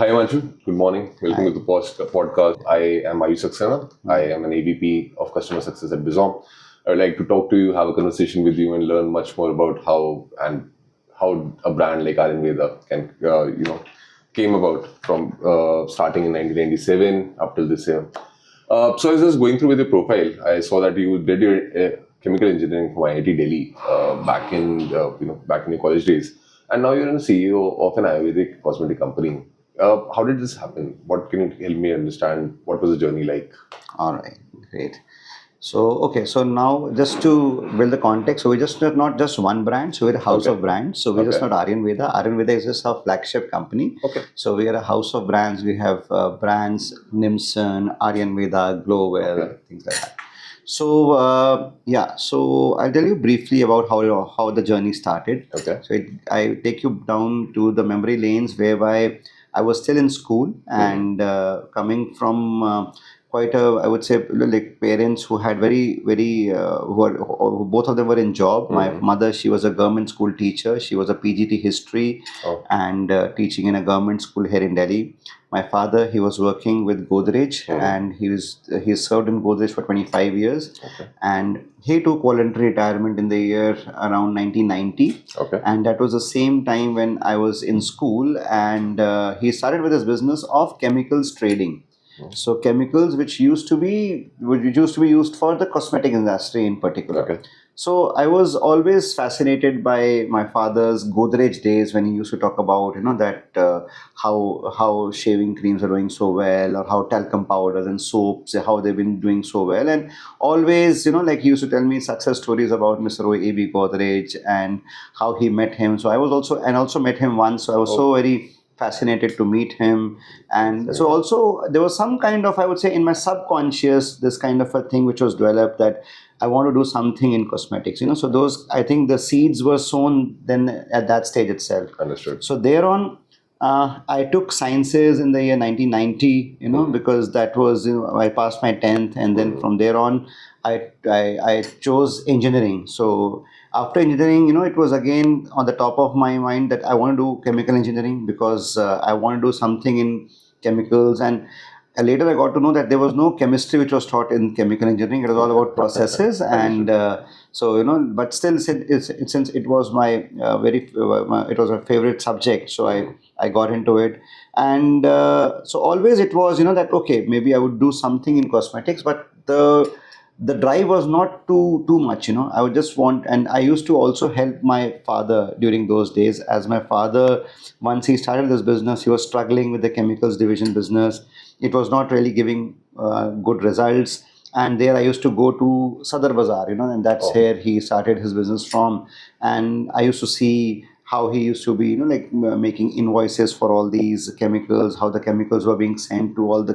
Hi, Himanshu. Good morning. Welcome Hi. to the podcast. I am Ayush Saxena. I am an AVP of Customer Success at Bizom. I would like to talk to you, have a conversation with you, and learn much more about how a brand like Aaryanveda can, came about from starting in 1997 up till this year. So I was just going through with your profile. I saw that you did your chemical engineering from IIT Delhi back in your college days, and now you're a CEO of an Ayurvedic cosmetic company. How did this happen? What can you help me understand? What was the journey like? All right. Great. So now just to build the context, so we just not just one brand, so we're a house Okay. of brands. So we're just Okay. not Aaryanveda. Aaryanveda is just our flagship company. Okay. So we are a house of brands. We have brands Nimson, Aaryanveda, Glowwell, Okay. things like that. So so I'll tell you briefly about how the journey started. Okay. So I take you down to the memory lanes whereby I was still in school and coming from quite a, I would say, like parents who had very who both of them were in job. My mother, she was a government school teacher. She was a PGT history Oh. and teaching in a government school here in Delhi. My father, he was working with Godrej and he served in Godrej for 25 years. Okay. And he took voluntary retirement in the year around 1990. Okay. And that was the same time when I was in school, and he started with his business of chemicals trading. So chemicals which used to be used for the cosmetic industry in particular. Okay. So I was always fascinated by my father's Godrej days when he used to talk about that how shaving creams are doing so well, or how talcum powders and soaps, how they've been doing so well. And always like he used to tell me success stories about Mr. A.B. Godrej and how he met him. So I was also met him once. So I was so very fascinated to meet him. And so also there was some kind of, I would say, in my subconscious, this kind of a thing which was developed, that I want to do something in cosmetics. So those, I think the seeds were sown then at that stage itself. Understood. So thereon, I took sciences in the year 1990, because that was, I passed my 10th, and then from there on, I chose engineering. So after engineering, it was again on the top of my mind that I want to do chemical engineering, because I want to do something in chemicals. And later I got to know that there was no chemistry which was taught in chemical engineering. It was all about processes. And but still, since it was my it was a favorite subject, so I got into it. And so always it was that okay, maybe I would do something in cosmetics, but the drive was not too much. I would just want, and I used to also help my father during those days, as my father, once he started this business, he was struggling with the chemicals division business. It was not really giving good results. And there I used to go to Sadar Bazaar, and that's where he started his business from. And I used to see how he used to be, making invoices for all these chemicals, how the chemicals were being sent to all the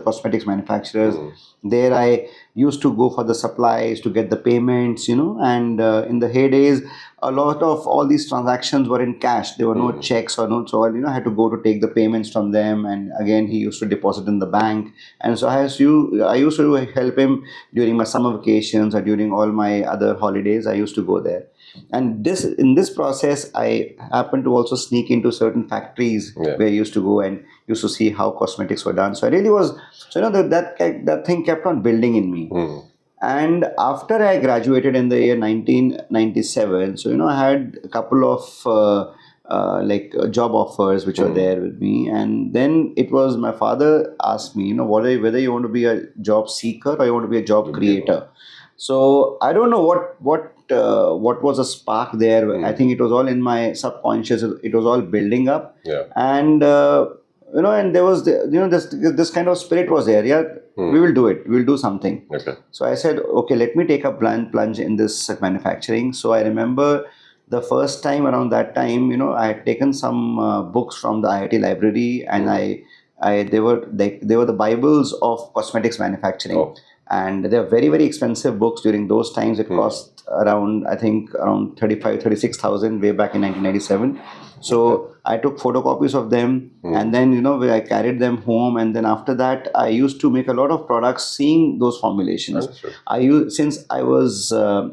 cosmetics manufacturers. There I used to go for the supplies to get the payments, and in the heydays, a lot of all these transactions were in cash. There were no checks or no, so I had to go to take the payments from them, and again he used to deposit in the bank. And so I used to help him during my summer vacations or during all my other holidays. I used to go there. And in this process, I happened to also sneak into certain factories where I used to go and used to see how cosmetics were done. So I really was, that thing kept on building in me. And after I graduated in the year 1997, so I had a couple of job offers which were there with me. And then it was, my father asked me, whether you want to be a job seeker or you want to be a job creator. So I don't know what was a spark there. I think it was all in my subconscious. It was all building up. Yeah. And and there was this kind of spirit was there. Yeah, we will do it. We'll do something. Okay. So I said, okay, let me take a plunge in this manufacturing. So I remember the first time around that time, I had taken some books from the IIT library, and they were the Bibles of cosmetics manufacturing. Oh. And they are very, very expensive books. During those times, it cost around 36,000 way back in 1997. So I took photocopies of them, and then I carried them home, and then after that I used to make a lot of products seeing those formulations. Understood. Since I was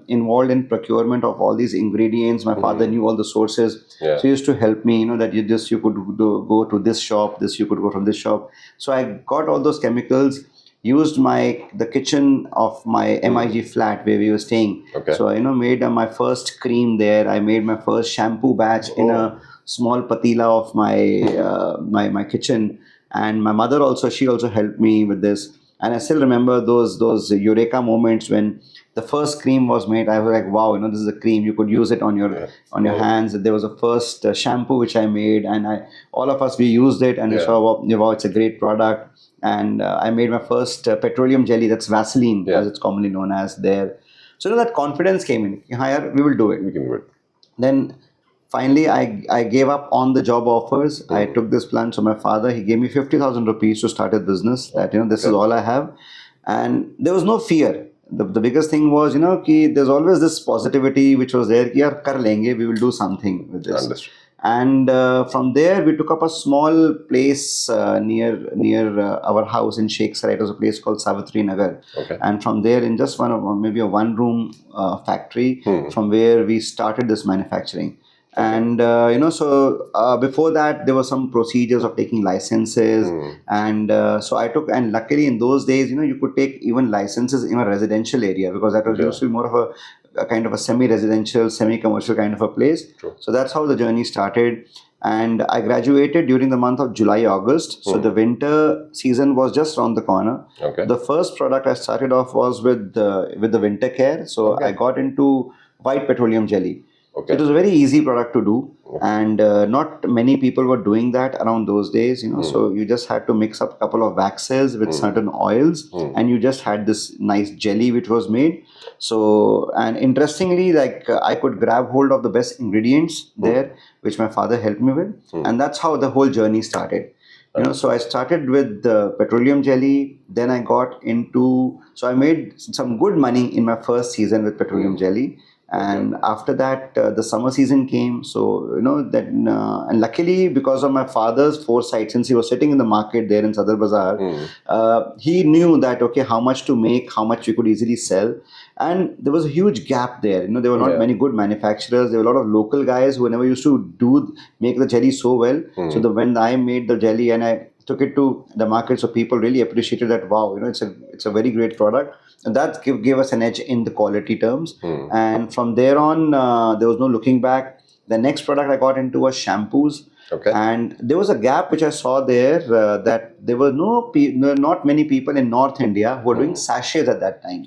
involved in procurement of all these ingredients, my father knew all the sources, Yeah. so he used to help me. That you could go to this shop, you could go from this shop. So I got all those chemicals, used the kitchen of my MIG flat where we were staying. Okay. So I made my first cream there. I made my first shampoo batch in a small patila of my kitchen, and my mother also, she also helped me with this. And I still remember those eureka moments when the first cream was made. I was like, wow, this is a cream. You could use it on your hands. There was a first shampoo which I made, and all of us, we used it, and we saw, wow, it's a great product. And I made my first petroleum jelly, that's Vaseline, as it's commonly known as there. So that confidence came in. Higher, we will do it. We can do it. Then finally, I gave up on the job offers. I took this plunge. So my father, he gave me 50,000 rupees to start a business. That this is all I have, and there was no fear. The biggest thing was ki there's always this positivity which was there. Ki, yaar, kar lenge, we will do something with this. Understood. And from there, we took up a small place near our house in Sheikh Sarai. It was a place called Savitri Nagar. Okay. And from there, in just maybe a one-room factory, from where we started this manufacturing. And so before that, there were some procedures of taking licenses, and so I took. And luckily, in those days, you could take even licenses in a residential area, because that was used to be more of a kind of a semi-residential, semi-commercial kind of a place. True. So that's how the journey started. And I graduated during the month of July, August. So the winter season was just around the corner. Okay. The first product I started off was with the winter care. So I got into white petroleum jelly. Okay. It was a very easy product to do, and not many people were doing that around those days. So you just had to mix up a couple of waxes with certain oils, and you just had this nice jelly which was made. So, and interestingly, I could grab hold of the best ingredients there, which my father helped me with, and that's how the whole journey started. So I started with the petroleum jelly. Then I got into, so I made some good money in my first season with petroleum jelly. And after that, the summer season came. So, and luckily, because of my father's foresight, since he was sitting in the market there in Sadar Bazaar, he knew that, okay, how much to make, how much we could easily sell. And there was a huge gap there. There were not many good manufacturers. There were a lot of local guys who never used to make the jelly so well. So when I made the jelly and I took it to the market, so people really appreciated that. Wow, it's a very great product, and that gave us an edge in the quality terms. And from there on, there was no looking back. The next product I got into was shampoos. Okay. And there was a gap which I saw there, that there were not many people in North India who were doing sachets at that time.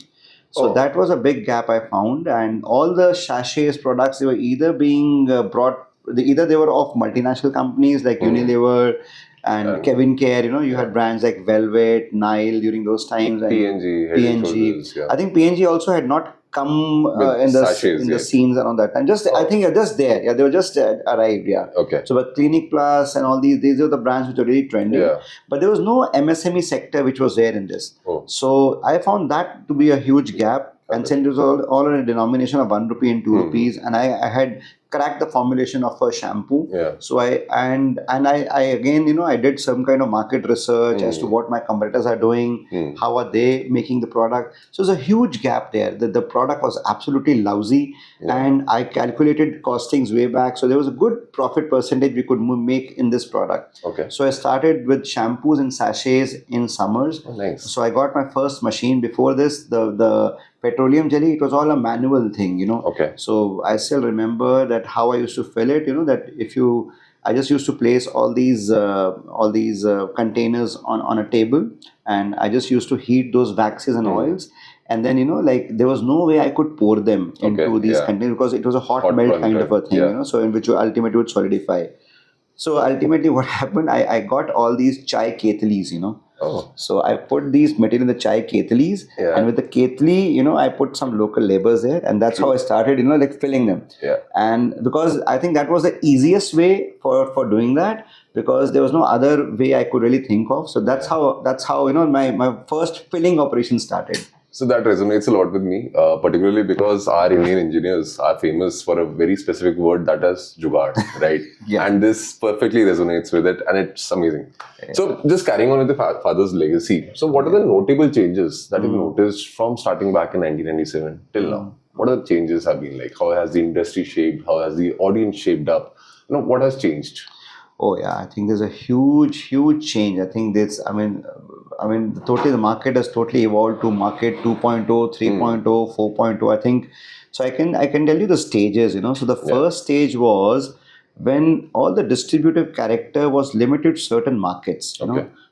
So that was a big gap I found, and all the sachets products, they were either being either they were of multinational companies like Unilever and Kevin Care. You had brands like Velvet, Nile during those times, and PNG. I think PNG also had not come in the scenes around that time. I think just there. Yeah, they were just arrived. Yeah. Okay. So, but Clinic Plus and all these are the brands which are really trending. Yeah. But there was no MSME sector which was there in this. So I found that to be a huge gap. And since it was all in a denomination of 1 rupee and 2 rupees, and I had cracked the formulation of a shampoo. Yeah. So I again, I did some kind of market research as to what my competitors are doing, how are they making the product. So there's a huge gap there. The product was absolutely lousy, and I calculated costings way back. So there was a good profit percentage we could make in this product. Okay. So I started with shampoos and sachets in summers. Oh, nice. So I got my first machine. Before this, the petroleum jelly, it was all a manual thing, Okay. So I still remember that how I used to fill it, that I just used to place all these containers on a table, and I just used to heat those waxes and oils. And then, there was no way I could pour them into these containers, because it was a hot melt kind of a thing, so in which you ultimately would solidify. So ultimately what happened, I got all these chai ketlis, So I put these material in the chai ketlis, and with the ketli, I put some local laborers there, and that's how I started, filling them. Yeah. And because I think that was the easiest way for doing that, because there was no other way I could really think of. So that's how my first filling operation started. So that resonates a lot with me, particularly because our Indian engineers are famous for a very specific word, that is jugaad, right? Yeah. And this perfectly resonates with it, and it's amazing. So just carrying on with the father's legacy. So what are the notable changes that you've noticed from starting back in 1997 till now? What are the changes have been like? How has the industry shaped? How has the audience shaped up? What has changed? Oh yeah, I think there's a huge change. I think this. Totally the market has totally evolved to market 2.0, 3.0, 4.0. I think so. I can tell you the stages. So the first stage was when all the distributive character was limited to certain markets.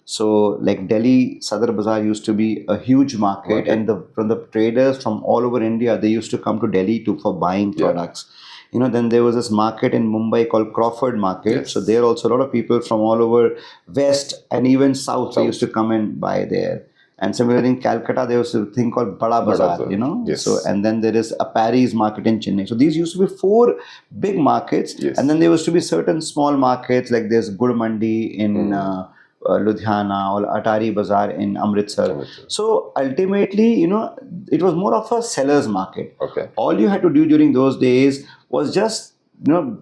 So like Delhi Sadar Bazaar used to be a huge market, and from the traders from all over India, they used to come to Delhi for buying products. Then there was this market in Mumbai called Crawford Market. Yes. So there also a lot of people from all over West and even South, they used to come and buy there. And similarly in Calcutta, there was a thing called Bada Bazaar, Yes. So, and then there is a Paris market in Chennai. So these used to be 4 big markets. Yes. And then there used to be certain small markets, like there's Gur Mandi in Ludhiana or Atari Bazaar in Amritsar. So ultimately, it was more of a seller's market. Okay. All you had to do during those days was just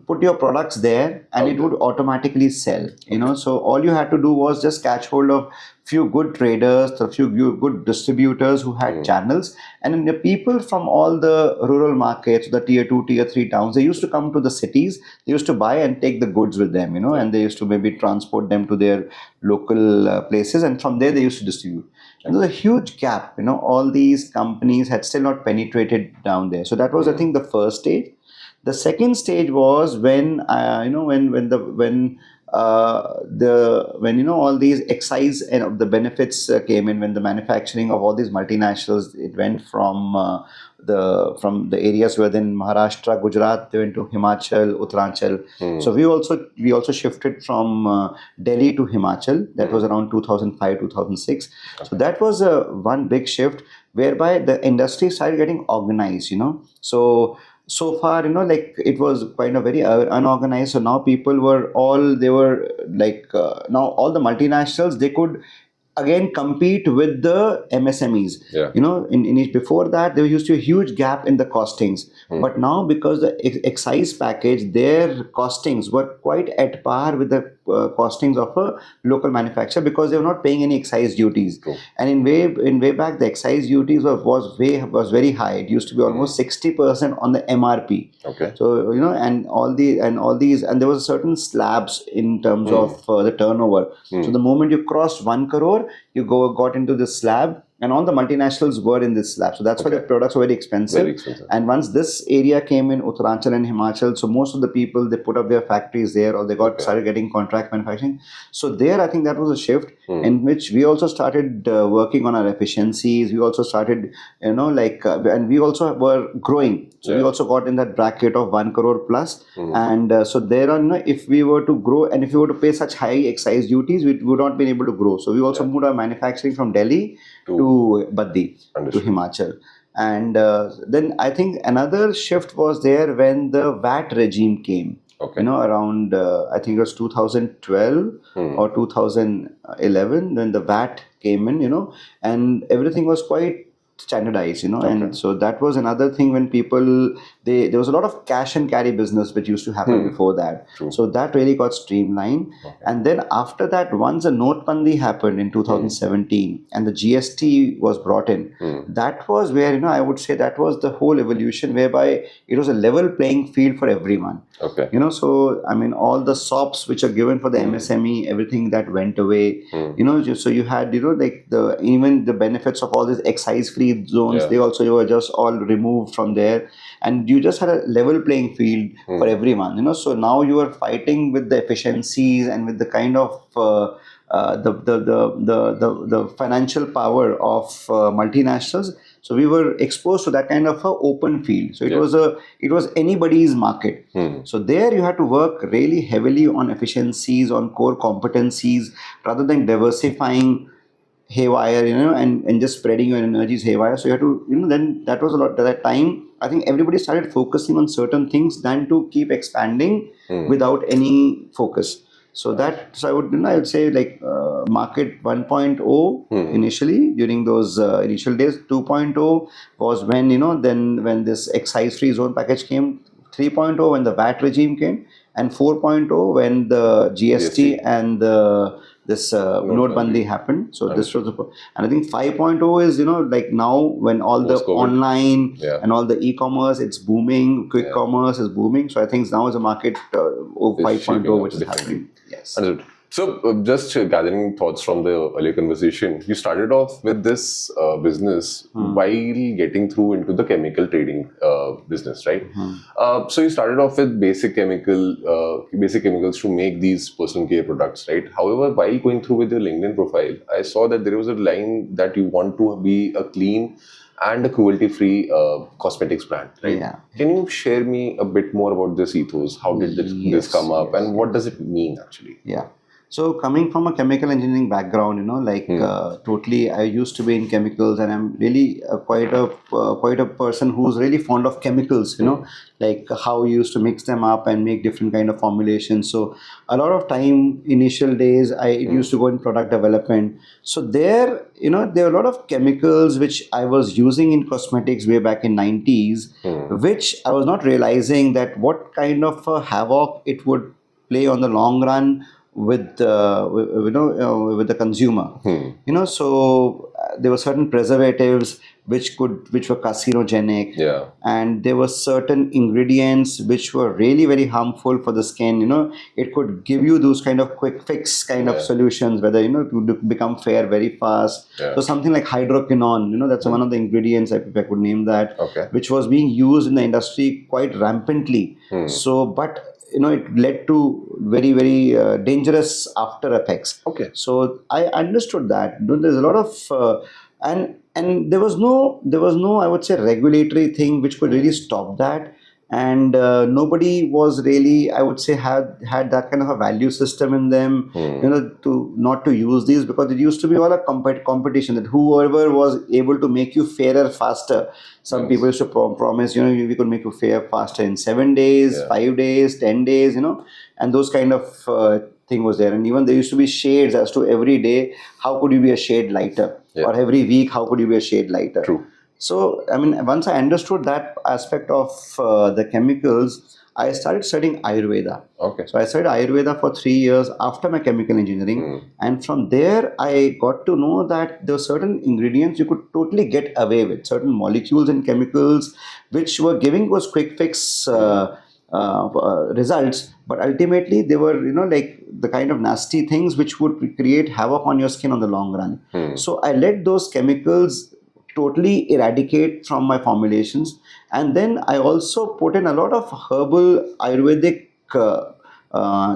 put your products there, and it would automatically sell. So all you had to do was just catch hold of few good traders, a few good distributors who had channels, and then the people from all the rural markets, the tier 2, tier 3 towns, they used to come to the cities. They used to buy and take the goods with them, and they used to maybe transport them to their local places, and from there they used to distribute. And there's a huge gap. All these companies had still not penetrated down there. So that was, I think, the first stage. The second stage was when all these excise and the benefits came in, when the manufacturing of all these multinationals, it went from the areas within Maharashtra, Gujarat, they went to Himachal, Uttaranchal. So we also shifted from Delhi to Himachal. That was around 2005, 2006. So that was one big shift whereby the industry started getting organized. So far, like it was kind of very unorganized. So now people were now all the multinationals, they could again compete with the MSMEs. Before that there used to be a huge gap in the costings, but now because the excise package, their costings were quite at par with the costings of a local manufacturer, because they were not paying any excise duties. And in way back, the excise duties was very high. It used to be almost 60% on the MRP. So and there was certain slabs in terms of the turnover. So the moment you crossed 1 crore, you got into the slab, and all the multinationals were in this slab. So that's why the products were very expensive. And once this area came in, Uttaranchal and Himachal, so most of the people, they put up their factories there, or they started getting contract manufacturing. So there, I think that was a shift in which we also started working on our efficiencies. We also started, and we also were growing. So we also got in that bracket of 1 crore plus. And so there on, if we were to grow and if we were to pay such high excise duties, we would not be able to grow. So we also moved our manufacturing from Delhi to Baddi, to Himachal. And then I think another shift was there when the VAT regime came. Around I think it was 2012 or 2011, when the VAT came in, and everything was quite standardized, and so that was another thing when people, there was a lot of cash and carry business which used to happen before that. So that really got streamlined. And then after that, once the Notebandi happened in 2017 and the GST was brought in, that was where, I would say that was the whole evolution, whereby it was a level playing field for everyone. So I mean, all the SOPs which are given for the MSME, everything that went away. So you had, like even the benefits of all these excise free zones, they also were just all removed from there, and you just had a level playing field for everyone. So now you are fighting with the efficiencies and with the kind of the financial power of multinationals. So we were exposed to that kind of a open field. So it was anybody's market. So there you had to work really heavily on efficiencies, on core competencies, rather than diversifying haywire, and just spreading your energies haywire. So you have to, then that was a lot at that time. I think everybody started focusing on certain things than to keep expanding without any focus. So I would say like market 1.0 initially during those initial days. 2.0 was when when this excise free zone package came. 3.0 when the VAT regime came, and 4.0 when the GST and this Notebandi happened. So this was and I think 5.0 is like now when all the online and all the e-commerce, it's booming. Quick commerce is booming. So I think now is a market 5.0 which is happening. Yes. Understood. So, just gathering thoughts from the earlier conversation, you started off with this business while getting through into the chemical trading business, right? So, you started off with basic chemicals to make these personal care products, right? However, while going through with your LinkedIn profile, I saw that there was a line that you want to be a clean and a cruelty-free cosmetics brand, right? Yeah. Can you share me a bit more about this ethos? How did this come up, and what does it mean actually? Yeah. So coming from a chemical engineering background, totally, I used to be in chemicals, and I'm really quite a person who's really fond of chemicals. Like how you used to mix them up and make different kind of formulations. So a lot of time, initial days, I used to go in product development. So there are a lot of chemicals which I was using in cosmetics way back in 90s, which I was not realizing that what kind of havoc it would play on the long run with with the consumer. So there were certain preservatives which were carcinogenic, and there were certain ingredients which were really very harmful for the skin. It could give you those kind of quick fix kind of solutions, whether to become fair very fast. So something like hydroquinone, that's one of the ingredients, if I could name that, which was being used in the industry quite rampantly. So but it led to very, very dangerous after effects. So I understood that there's a lot of and there was no I would say regulatory thing which could really stop that, and nobody was really, I would say, had that kind of a value system in them, to not to use these, because it used to be all a competition, that whoever was able to make you fairer faster. Some people used to promise, we could make you fair faster in 7 days, 5 days, 10 days, and those kind of thing was there. And even there used to be shades as to every day, how could you be a shade lighter? Or every week, how could you be a shade lighter? True. So, once I understood that aspect of the chemicals, I started studying Ayurveda. So I studied Ayurveda for 3 years after my chemical engineering. And from there, I got to know that there were certain ingredients you could totally get away with, certain molecules and chemicals which were giving those quick fix results, but ultimately they were like the kind of nasty things which would create havoc on your skin on the long run. So I let those chemicals totally eradicate from my formulations, and then I also put in a lot of herbal Ayurvedic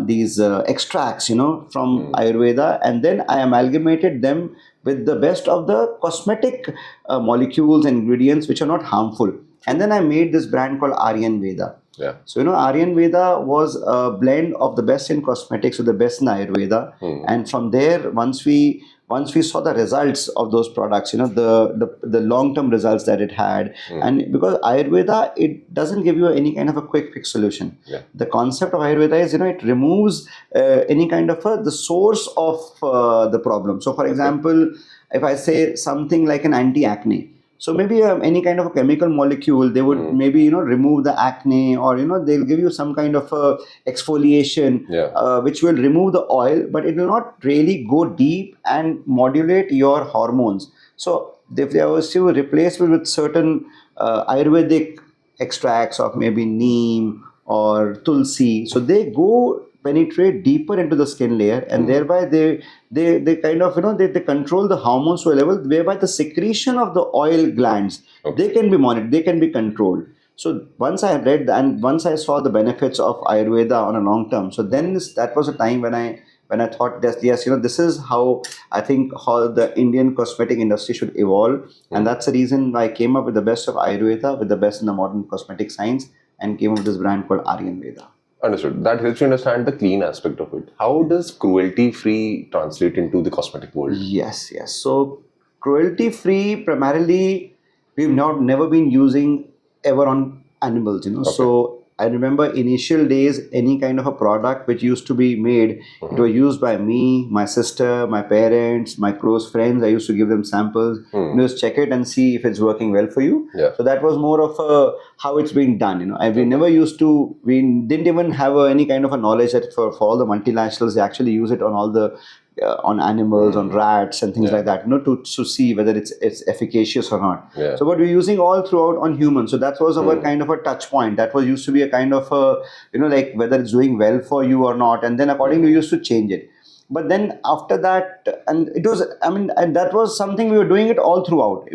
these extracts from Ayurveda, and then I amalgamated them with the best of the cosmetic molecules and ingredients which are not harmful, and then I made this brand called Aaryanveda. So Aaryanveda was a blend of the best in cosmetics with the best in Ayurveda, and from there, once we saw the results of those products, the long-term results that it had, and because Ayurveda, it doesn't give you any kind of a quick fix solution. The concept of Ayurveda is, it removes any kind of the source of the problem. So, for example, if I say something like an anti-acne, so maybe any kind of a chemical molecule, they would maybe remove the acne, or they'll give you some kind of exfoliation which will remove the oil, but it will not really go deep and modulate your hormones. So if they were to replace it with certain Ayurvedic extracts of maybe neem or tulsi, so they go penetrate deeper into the skin layer, and thereby they kind of they control the hormones to a level whereby the secretion of the oil glands, they can be monitored, they can be controlled. So once I read and once I saw the benefits of Ayurveda on a long term, so then that was a time when I thought that yes, this is how I think how the Indian cosmetic industry should evolve, and that's the reason I came up with the best of Ayurveda, with the best in the modern cosmetic science, and came up with this brand called Aaryanveda. Understood. That helps you understand the clean aspect of it. How does cruelty-free translate into the cosmetic world? Yes. So cruelty-free, primarily, we've never been using ever on animals. So I remember initial days, any kind of a product which used to be made, it was used by me, my sister, my parents, my close friends. I used to give them samples. Just check it and see if it's working well for you. Yeah. So that was more of a how it's being done. And we never used to. We didn't even have any kind of a knowledge that for all the multinationals they actually use it on all the on animals, on rats and things like that, to see whether it's efficacious or not. Yeah. So but we're using all throughout on humans. So that was our kind of a touch point. That was used to be a kind of a, like whether it's doing well for you or not. And then accordingly we used to change it. But then after that, and it was, and that was something we were doing it all throughout.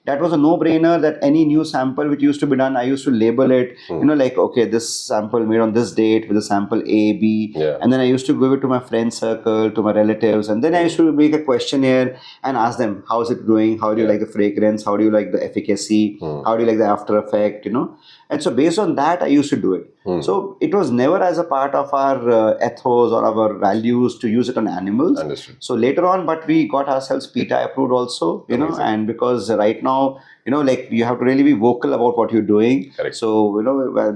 That was a no-brainer that any new sample which used to be done, I used to label it, like, okay, this sample made on this date with the sample A, B. Yeah. And then I used to give it to my friend circle, to my relatives. And then I used to make a questionnaire and ask them, how is it doing? How do you like the fragrance? How do you like the efficacy? How do you like the after effect? And so based on that, I used to do it. So it was never as a part of our ethos or our values to use it on animals. Understood. So later on, but we got ourselves PETA approved also, and because right now, like you have to really be vocal about what you're doing. Correct. So,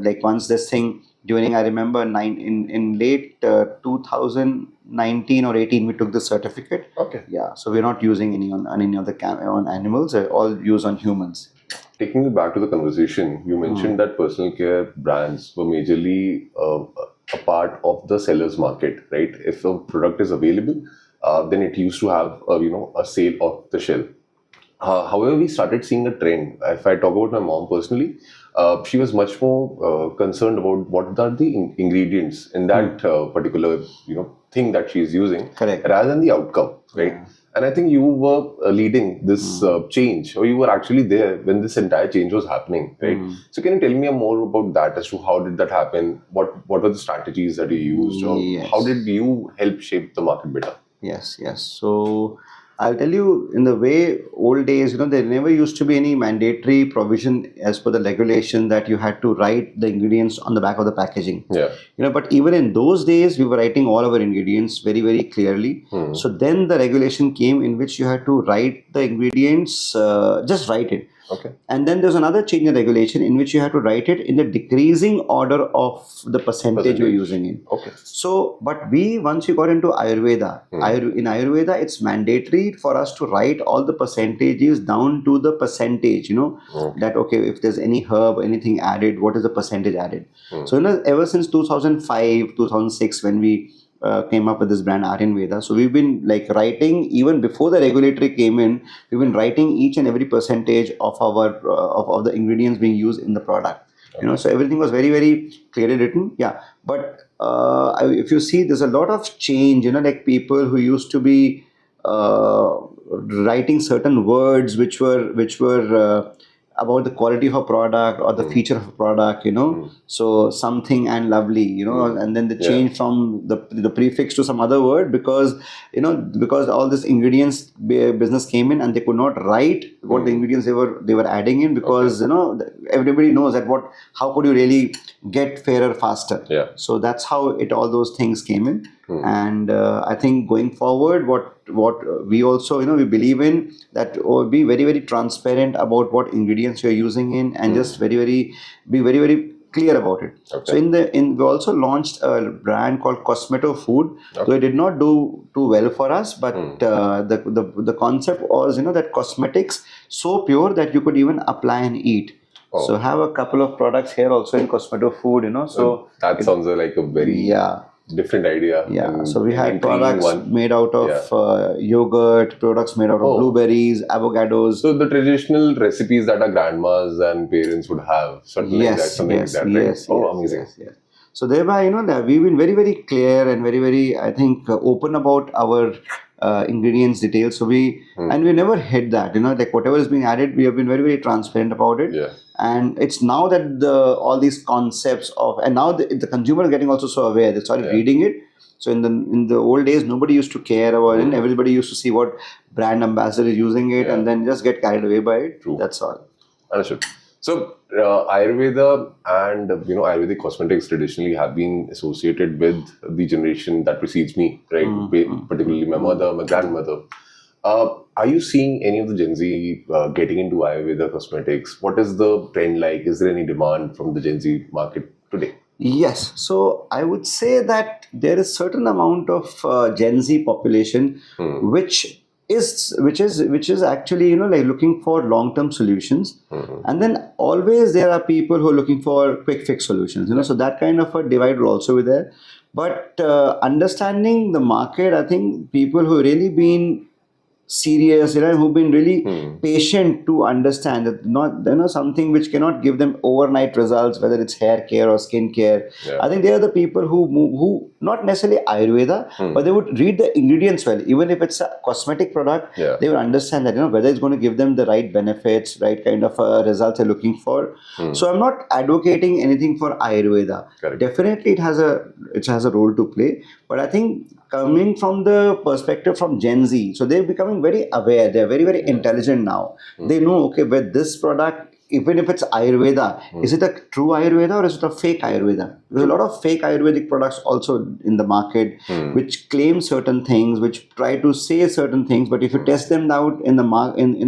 like once this thing during, I remember in late 2019 or 18, we took the certificate. Okay. Yeah. So we're not using any on any of the on animals, all used on humans. Taking you back to the conversation, you mentioned that personal care brands were majorly a part of the seller's market, right? If a product is available, then it used to have a sale off the shelf. However, we started seeing a trend. If I talk about my mom personally, she was much more concerned about what are the ingredients in that particular thing that she's using, Correct, rather than the outcome, right? Yeah. And I think you were leading this change, or you were actually there when this entire change was happening, right? So can you tell me more about that, as to how did that happen? What were the strategies that you used? Or Yes. how did you help shape the market better? Yes. So I'll tell you, in the way old days, there never used to be any mandatory provision as per the regulation that you had to write the ingredients on the back of the packaging. Yeah. But even in those days, we were writing all our ingredients very, very clearly. So then the regulation came in which you had to write the ingredients, just write it. Okay. And then there's another change in regulation in which you have to write it in the decreasing order of the percentage you're using in. Okay. So, but once you got into Ayurveda, in Ayurveda, it's mandatory for us to write all the percentages down to the percentage, that, okay, if there's any herb, anything added, what is the percentage added? So, ever since 2005, 2006, when we came up with this brand Aaryanveda. So we've been like writing, even before the regulatory came in, we've been writing each and every percentage of our of the ingredients being used in the product. So everything was very, very clearly written. Yeah, but if you see, there's a lot of change. Like people who used to be writing certain words which were about the quality of a product or the feature of a product, so something and lovely, and then they change from the prefix to some other word because all this ingredients business came in and they could not write what the ingredients they were adding in because everybody knows that how could you really get fairer faster. Yeah. So that's how all those things came in. And I think going forward, what we also we believe in that, be very, very transparent about what ingredients you're using in, and just be very, very clear about it. Okay. So we also launched a brand called Cosmeto Food. So it did not do too well for us, but the concept was that cosmetics so pure that you could even apply and eat. So have a couple of products here also in Cosmeto Food, so that sounds like a very different idea. Yeah, so we had products made out of yogurt, products made out of blueberries, avocados. So the traditional recipes that our grandmas and parents would have, something like that, right? Yes, amazing. Yes. So thereby, we've been very, very clear and very, very, I think, open about our ingredients details. So and we never hid that, like whatever is being added, we have been very, very transparent about it. Yeah. And it's now that all these concepts and now the consumer is getting also so aware, they started reading it. So in the old days, nobody used to care about it. Everybody used to see what brand ambassador is using it and then just get carried away by it. True. That's all. Understood. So Ayurveda and Ayurvedic cosmetics traditionally have been associated with the generation that precedes me, right? Particularly my mother, my grandmother. Are you seeing any of the Gen Z getting into Ayurveda cosmetics? What is the trend like? Is there any demand from the Gen Z market today? Yes, so I would say that there is certain amount of Gen Z population which which is actually like looking for long term solutions, and then always there are people who are looking for quick fix solutions. So that kind of a divide will also be there. But understanding the market, I think people who really been serious, who've been really patient to understand that not something which cannot give them overnight results, whether it's hair care or skin care. Yeah. I think they are the people who not necessarily Ayurveda, but they would read the ingredients well. Even if it's a cosmetic product, Yeah. they would understand that whether it's going to give them the right benefits, right kind of results they're looking for. So I'm not advocating anything for Ayurveda. Correct. Definitely it has a role to play, but I think coming from the perspective from Gen Z, so they're becoming very aware. They're very, very intelligent now. They know, okay, with this product, even if it's Ayurveda, is it a true Ayurveda or is it a fake Ayurveda? There's a lot of fake Ayurvedic products also in the market, which claim certain things, which try to say certain things, but if you test them out in the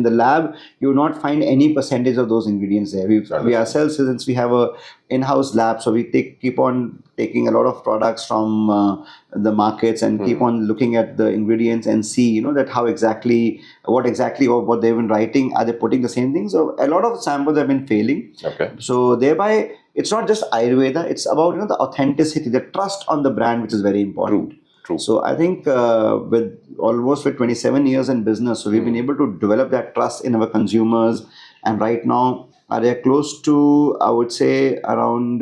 lab, you will not find any percentage of those ingredients there. We ourselves, since we have a in-house lab, so we keep on taking a lot of products from the markets and keep on looking at the ingredients and see that what exactly what they've been writing, are they putting the same things? So a lot of samples have been failing. Okay. So thereby it's not just Ayurveda, it's about the authenticity, the trust on the brand, which is very important. True. So I think with 27 years in business, so we've been able to develop that trust in our consumers, and right now they are close to, I would say, around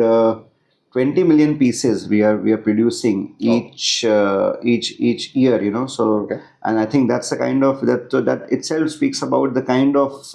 20 million pieces we are producing each year. So Okay. and I think that's the kind of that itself speaks about the kind of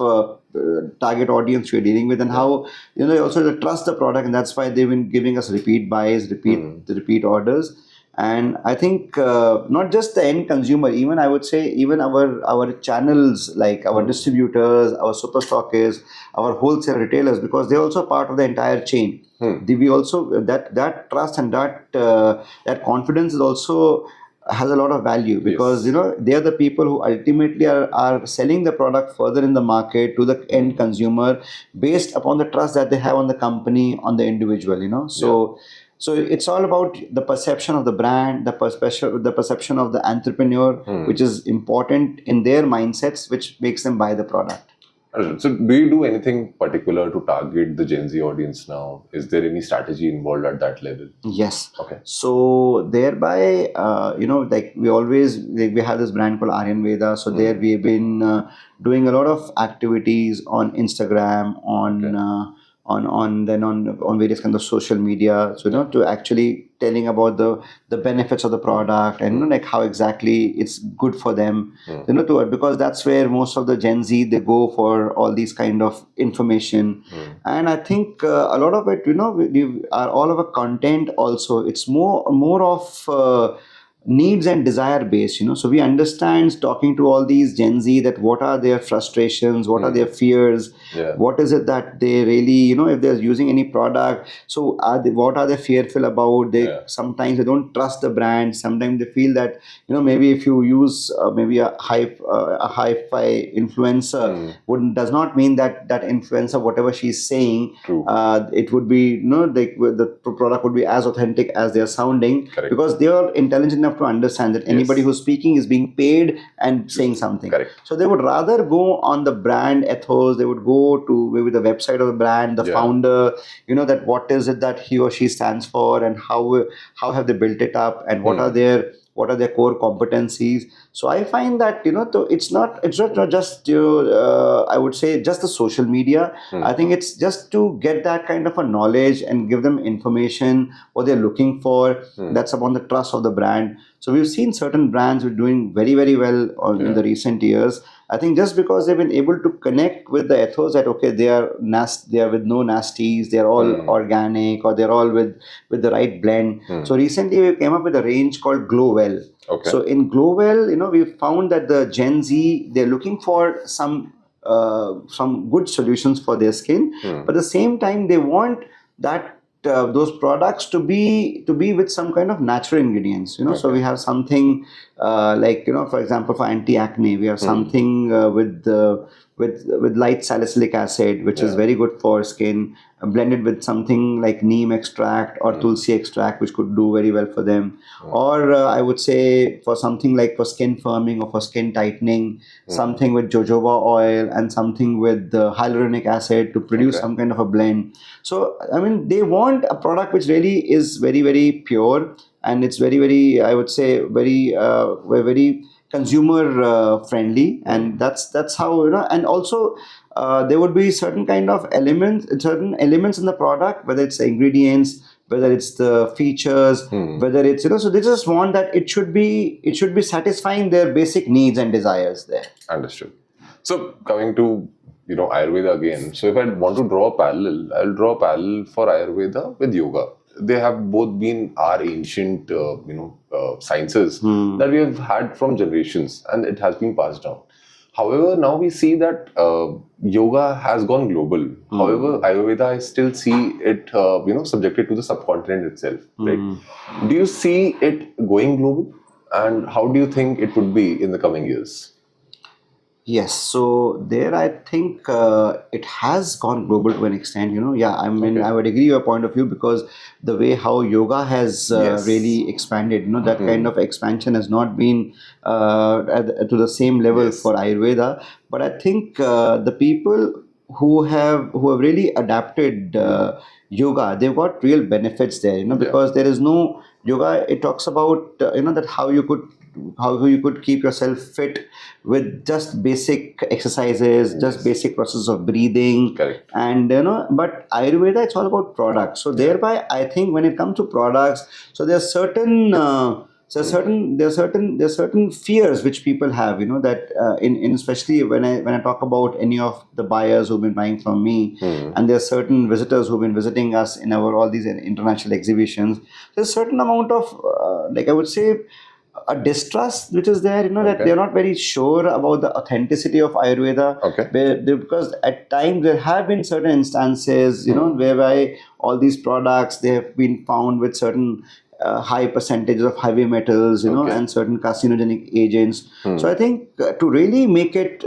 target audience we're dealing with, and how also they trust the product, and that's why they've been giving us repeat buys, repeat orders. And I think not just the end consumer, even I would say even our channels, like our distributors, our super stockists, our wholesale retailers, because they're also part of the entire chain. We also that trust and that confidence is also has a lot of value, because they are the people who ultimately are selling the product further in the market to the end consumer based upon the trust that they have on the company, on the individual. So it's all about the perception of the brand, the perception of the entrepreneur, which is important in their mindsets, which makes them buy the product. So do you do anything particular to target the Gen Z audience now? Is there any strategy involved at that level? Yes. Okay. So thereby, like we always, like we have this brand called Aaryanveda. So there we've been doing a lot of activities on Instagram, on various kinds of social media. So to actually telling about the benefits of the product, and like how exactly it's good for them. Because that's where most of the Gen Z, they go for all these kind of information. And I think a lot of it, we are all of our content also. It's more of needs and desire based. So we understand, talking to all these Gen Z, that what are their frustrations, what are their fears, what is it that they really, if they're using any product, so what are they fearful about? Sometimes they don't trust the brand. Sometimes they feel that maybe if you use maybe a hi-fi influencer, does not mean that influencer, whatever she's saying, it would be the product would be as authentic as they're sounding. Correct. Because they are intelligent enough to understand that anybody who's speaking is being paid and saying something. Correct. So they would rather go on the brand ethos. They would go to maybe the website of the brand, the founder, that what is it that he or she stands for, and how have they built it up, and what are their core competencies. So I find that it's not just I would say just the social media. I think it's just to get that kind of a knowledge and give them information what they're looking for. That's upon the trust of the brand. So we've seen certain brands who are doing very, very well in the recent years. I think just because they've been able to connect with the ethos that they are with no nasties, they're all organic, or they're all with the right blend. So recently we came up with a range called Glow Well. Okay. So in Glow Well, we found that the Gen Z, they're looking for some good solutions for their skin, but at the same time they want that those products to be with some kind of natural ingredients. So we have something like for example, for anti-acne, we have something with with light salicylic acid, which is very good for skin, blended with something like neem extract or tulsi extract, which could do very well for them. Or I would say for something like for skin firming or for skin tightening, something with jojoba oil and something with hyaluronic acid to produce some kind of a blend. So I mean, they want a product which really is very, very pure, and it's very, very, I would say, very consumer friendly, and that's how, and also there would be certain elements in the product, whether it's the ingredients, whether it's the features, whether it's, so they just want that it should be satisfying their basic needs and desires there. Understood. So coming to Ayurveda again. So if I want to draw a parallel, I'll draw a parallel for Ayurveda with yoga. They have both been our ancient, sciences that we have had from generations, and it has been passed down. However, now we see that yoga has gone global. However, Ayurveda, I still see it, subjected to the subcontinent itself. Right? Do you see it going global, and how do you think it would be in the coming years? Yes, so there I think it has gone global to an extent. Yeah, I mean, I would agree your point of view, because the way how yoga has really expanded, that kind of expansion has not been to the same level for Ayurveda. But I think the people who have really adapted yoga, they've got real benefits there, because there is no yoga. It talks about that how you could keep yourself fit with just basic exercises, just basic process of breathing. Correct. And but Ayurveda, it's all about products. So thereby, I think when it comes to products, so there are certain fears which people have, that in especially when I talk about any of the buyers who've been buying from me, and there are certain visitors who've been visiting us in all these international exhibitions. There's a certain amount of like I would say a distrust which is there, that they're not very sure about the authenticity of Ayurveda. Because at times there have been certain instances, whereby all these products, they have been found with certain high percentages of heavy metals, and certain carcinogenic agents. So I think to really make it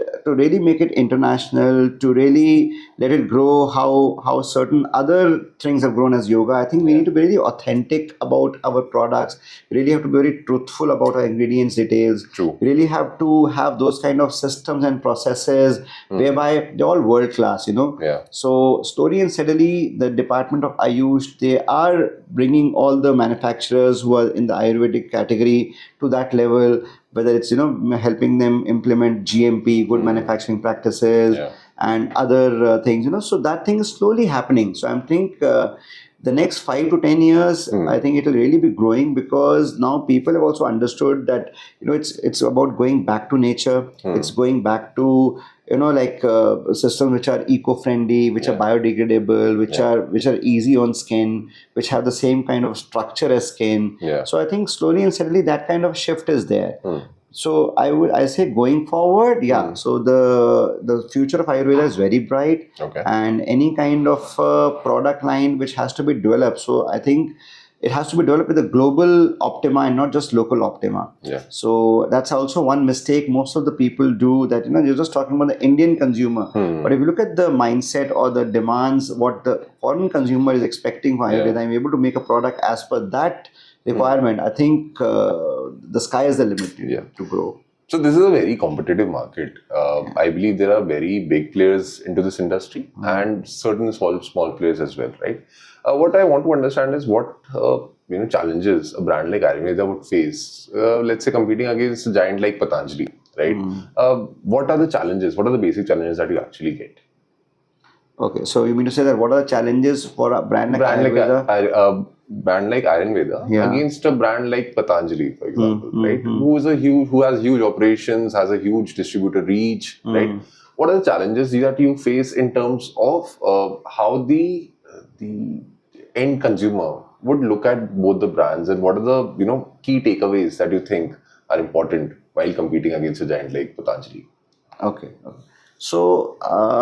international, to really let it grow how certain other things have grown as yoga, I think we need to be really authentic about our products. We really have to be very truthful about our ingredients details. True. We really have to have those kind of systems and processes whereby they're all world class, So slowly and steadily, the Department of Ayush, they are bringing all the manufacturers who are in the Ayurvedic category to that level, whether it's helping them implement GMP, good manufacturing practices, and other things, so that thing is slowly happening. So I think the next 5 to 10 years, I think it will really be growing, because now people have also understood that it's about going back to nature. It's going back to systems which are eco-friendly, which are biodegradable, which are easy on skin, which have the same kind of structure as skin. So I think slowly and steadily that kind of shift is there. So I say going forward, so the future of Ayurveda is very bright, and any kind of product line which has to be developed, so I think it has to be developed with a global optima and not just local optima. So that's also one mistake most of the people do, that you're just talking about the Indian consumer. But if you look at the mindset or the demands, what the foreign consumer is expecting for Ayurveda, and we're able to make a product as per that requirement, I think the sky is the limit to grow. So this is a very competitive market. I believe there are very big players into this industry and certain small players as well, right? What I want to understand is what challenges a brand like Ayurveda would face. Let's say competing against a giant like Patanjali, right? What are the challenges? What are the basic challenges that you actually get? Okay, so you mean to say that what are the challenges for a brand like Ayurveda? Brand like Aaryanveda against a brand like Patanjali, for example, right? Who has huge operations, has a huge distributor reach, right? What are the challenges that you face in terms of how the end consumer would look at both the brands, and what are the key takeaways that you think are important while competing against a giant like Patanjali? Okay. So,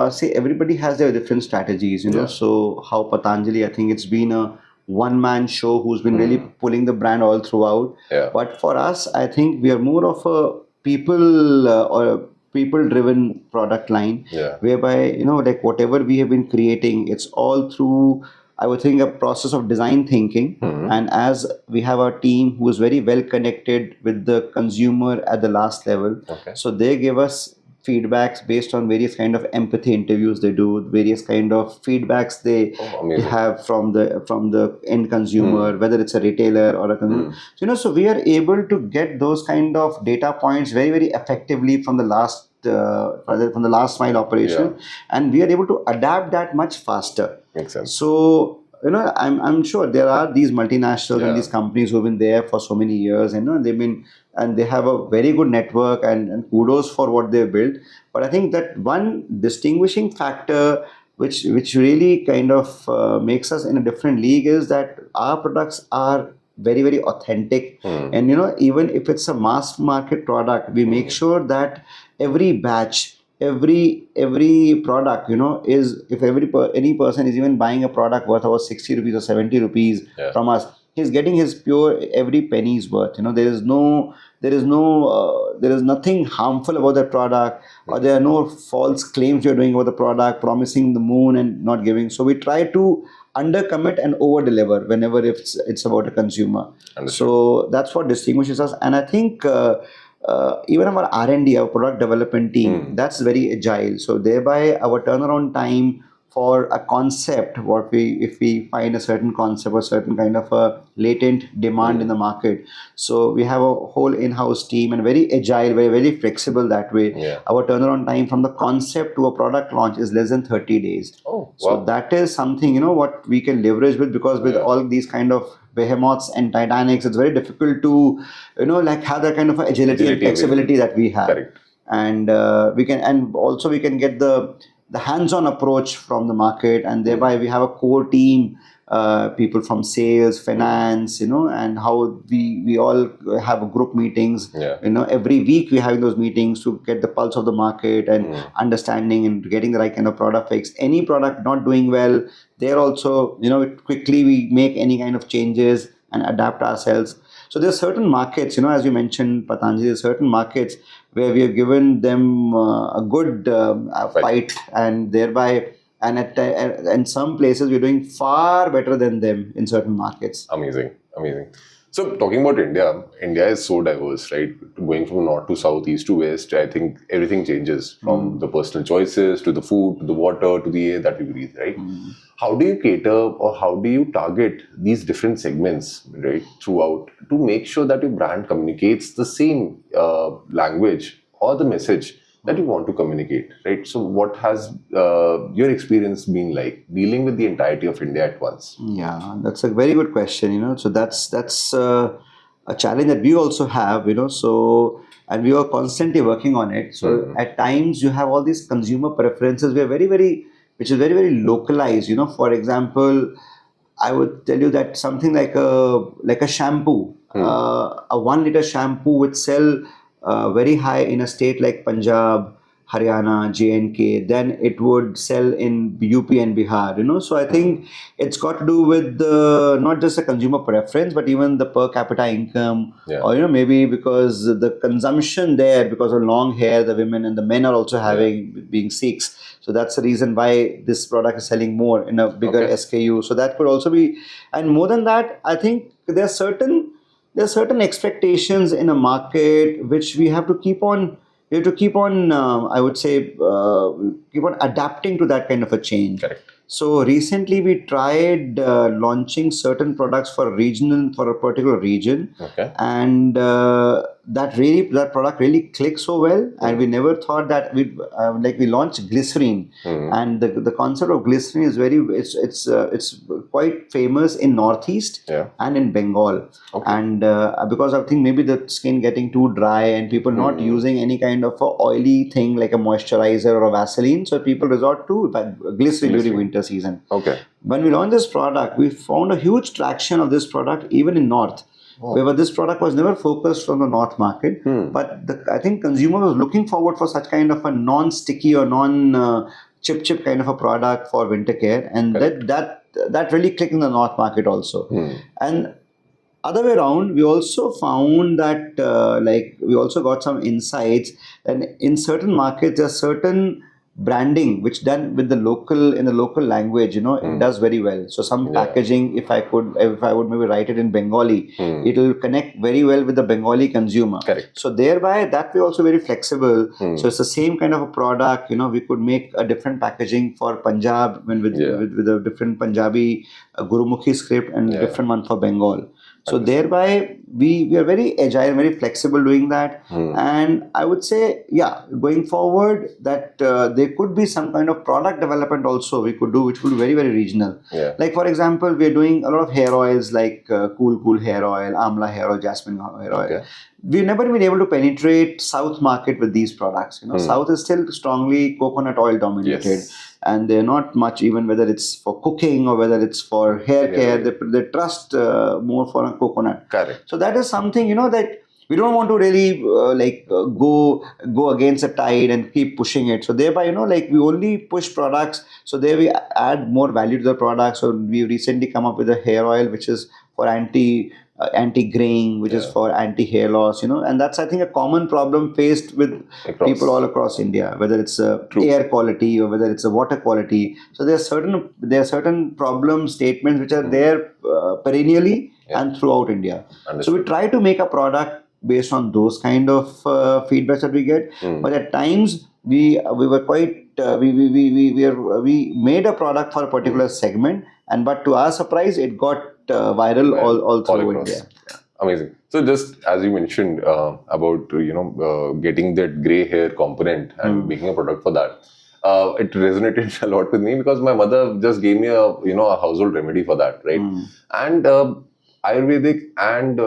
see, everybody has their different strategies, So, how Patanjali, I think it's been a one-man show who's been really pulling the brand all throughout. But for us, I think we are more of a people or people driven product line, Yeah. whereby, like whatever we have been creating, it's all through, I would think, a process of design thinking. And as we have our team who is very well connected with the consumer at the last level, Okay. so they give us feedbacks based on various kind of empathy interviews they do, various kind of feedbacks they Oh, amazing. have from the end consumer, whether it's a retailer or a consumer. So, so we are able to get those kind of data points very, very effectively from the last mile operation, and we are able to adapt that much faster. Makes sense. So, I'm sure there are these multinationals and Yeah. these companies who've been there for so many years, and they have a very good network, and kudos for what they've built. But I think that one distinguishing factor which really kind of makes us in a different league is that our products are very, very authentic. And even if it's a mass market product, we make sure that every batch, every product, is, if any person is even buying a product worth about 60 rupees or 70 rupees from us, he's getting his pure every penny's worth. There is nothing harmful about that product, or there are no false claims you're doing about the product, promising the moon and not giving. So we try to undercommit and over deliver whenever it's about a consumer. So that's what distinguishes us. And I think even our R&D, our product development team, that's very agile. So thereby our turnaround time for a concept, if we find a certain concept or certain kind of a latent demand in the market, so we have a whole in-house team and very agile, very, very flexible that way. Our turnaround time from the concept to a product launch is less than 30 days. So that is something, what we can leverage with, because with all these kind of behemoths and titanics, it's very difficult to, like have that kind of agility and flexibility that we have. Correct. And we can get the hands-on approach from the market, and thereby we have a core team, people from sales, finance, and how we all have group meetings. Every week we're having those meetings to get the pulse of the market and understanding and getting the right kind of product fix. Any product not doing well, there also, quickly we make any kind of changes and adapt ourselves. So there are certain markets, as you mentioned, Patanjali, there are certain markets where we have given them a good fight, and thereby, and some places we're doing far better than them in certain markets. Amazing. So talking about India is so diverse, right? Going from north to south, east to west, I think everything changes from the personal choices to the food, to the water, to the air that we breathe, right? How do you cater, or how do you target these different segments, right, throughout, to make sure that your brand communicates the same language or the message that you want to communicate, right? So what has your experience been like dealing with the entirety of India at once? Yeah, that's a very good question. So that's a challenge that we also have, so, and we are constantly working on it. So at times you have all these consumer preferences, which is very, very localized. For example, I would tell you that something like a shampoo, a 1 liter shampoo would sell very high in a state like Punjab, Haryana, J&K, then it would sell in UP and Bihar. So I think it's got to do with not just the consumer preference, but even the per capita income, or maybe because the consumption there, because of long hair, the women and the men are also being Sikhs. So that's the reason why this product is selling more in a bigger SKU. So that could also be, and more than that, I think there are certain expectations in a market which we have to keep on. You have to keep on, I would say, keep on adapting to that kind of a change. Correct. So recently we tried launching certain products for a particular region, and that product really clicked so well, and we never thought that we launched glycerine, and the concept of glycerine is it's quite famous in Northeast and in Bengal, and because I think maybe the skin getting too dry and people not using any kind of a oily thing like a moisturizer or a Vaseline, so people resort to glycerine during winter season. When we launched this product, we found a huge traction of this product even in North. Wherever this product was never focused on the North market, but I think consumer was looking forward for such kind of a non-sticky or non-chip kind of a product for winter care, and that really clicked in the North market also. And other way around, we also found that we also got some insights, and in certain markets there's certain branding which done with the local, in the local language, it does very well. So some Yeah. packaging, if I would maybe write it in Bengali, it will connect very well with the Bengali consumer. Correct. So thereby that way also very flexible. So it's the same kind of a product, we could make a different packaging for Punjab with a different Punjabi Gurumukhi script and different one for Bengal. So thereby we are very agile, very flexible doing that. And I would say, going forward, that there could be some kind of product development also we could do, which would be very, very regional. Yeah. Like for example, we are doing a lot of hair oils like Cool hair oil, Amla hair oil, Jasmine hair oil. Okay. We've never been able to penetrate South market with these products. South is still strongly coconut oil dominated. Yes. And they're not much, even whether it's for cooking or whether it's for hair care, they trust more for a coconut. Correct. So that is something, that we don't want to really go against the tide and keep pushing it. So thereby, we only push products. So there we add more value to the product. So we recently come up with a hair oil which is for anti-graying, which is for anti-hair loss, and that's, I think, a common problem faced with people all across India, whether it's air quality or whether it's a water quality. So there are certain problem statements which are there perennially and throughout India. Understood. So we try to make a product based on those kind of feedbacks that we get, but at times we were quite we made a product for a particular segment, but to our surprise, it got viral all through India. Amazing. So just as you mentioned about getting that gray hair component and making a product for that, it resonated a lot with me because my mother just gave me a household remedy for that, right? And Ayurvedic and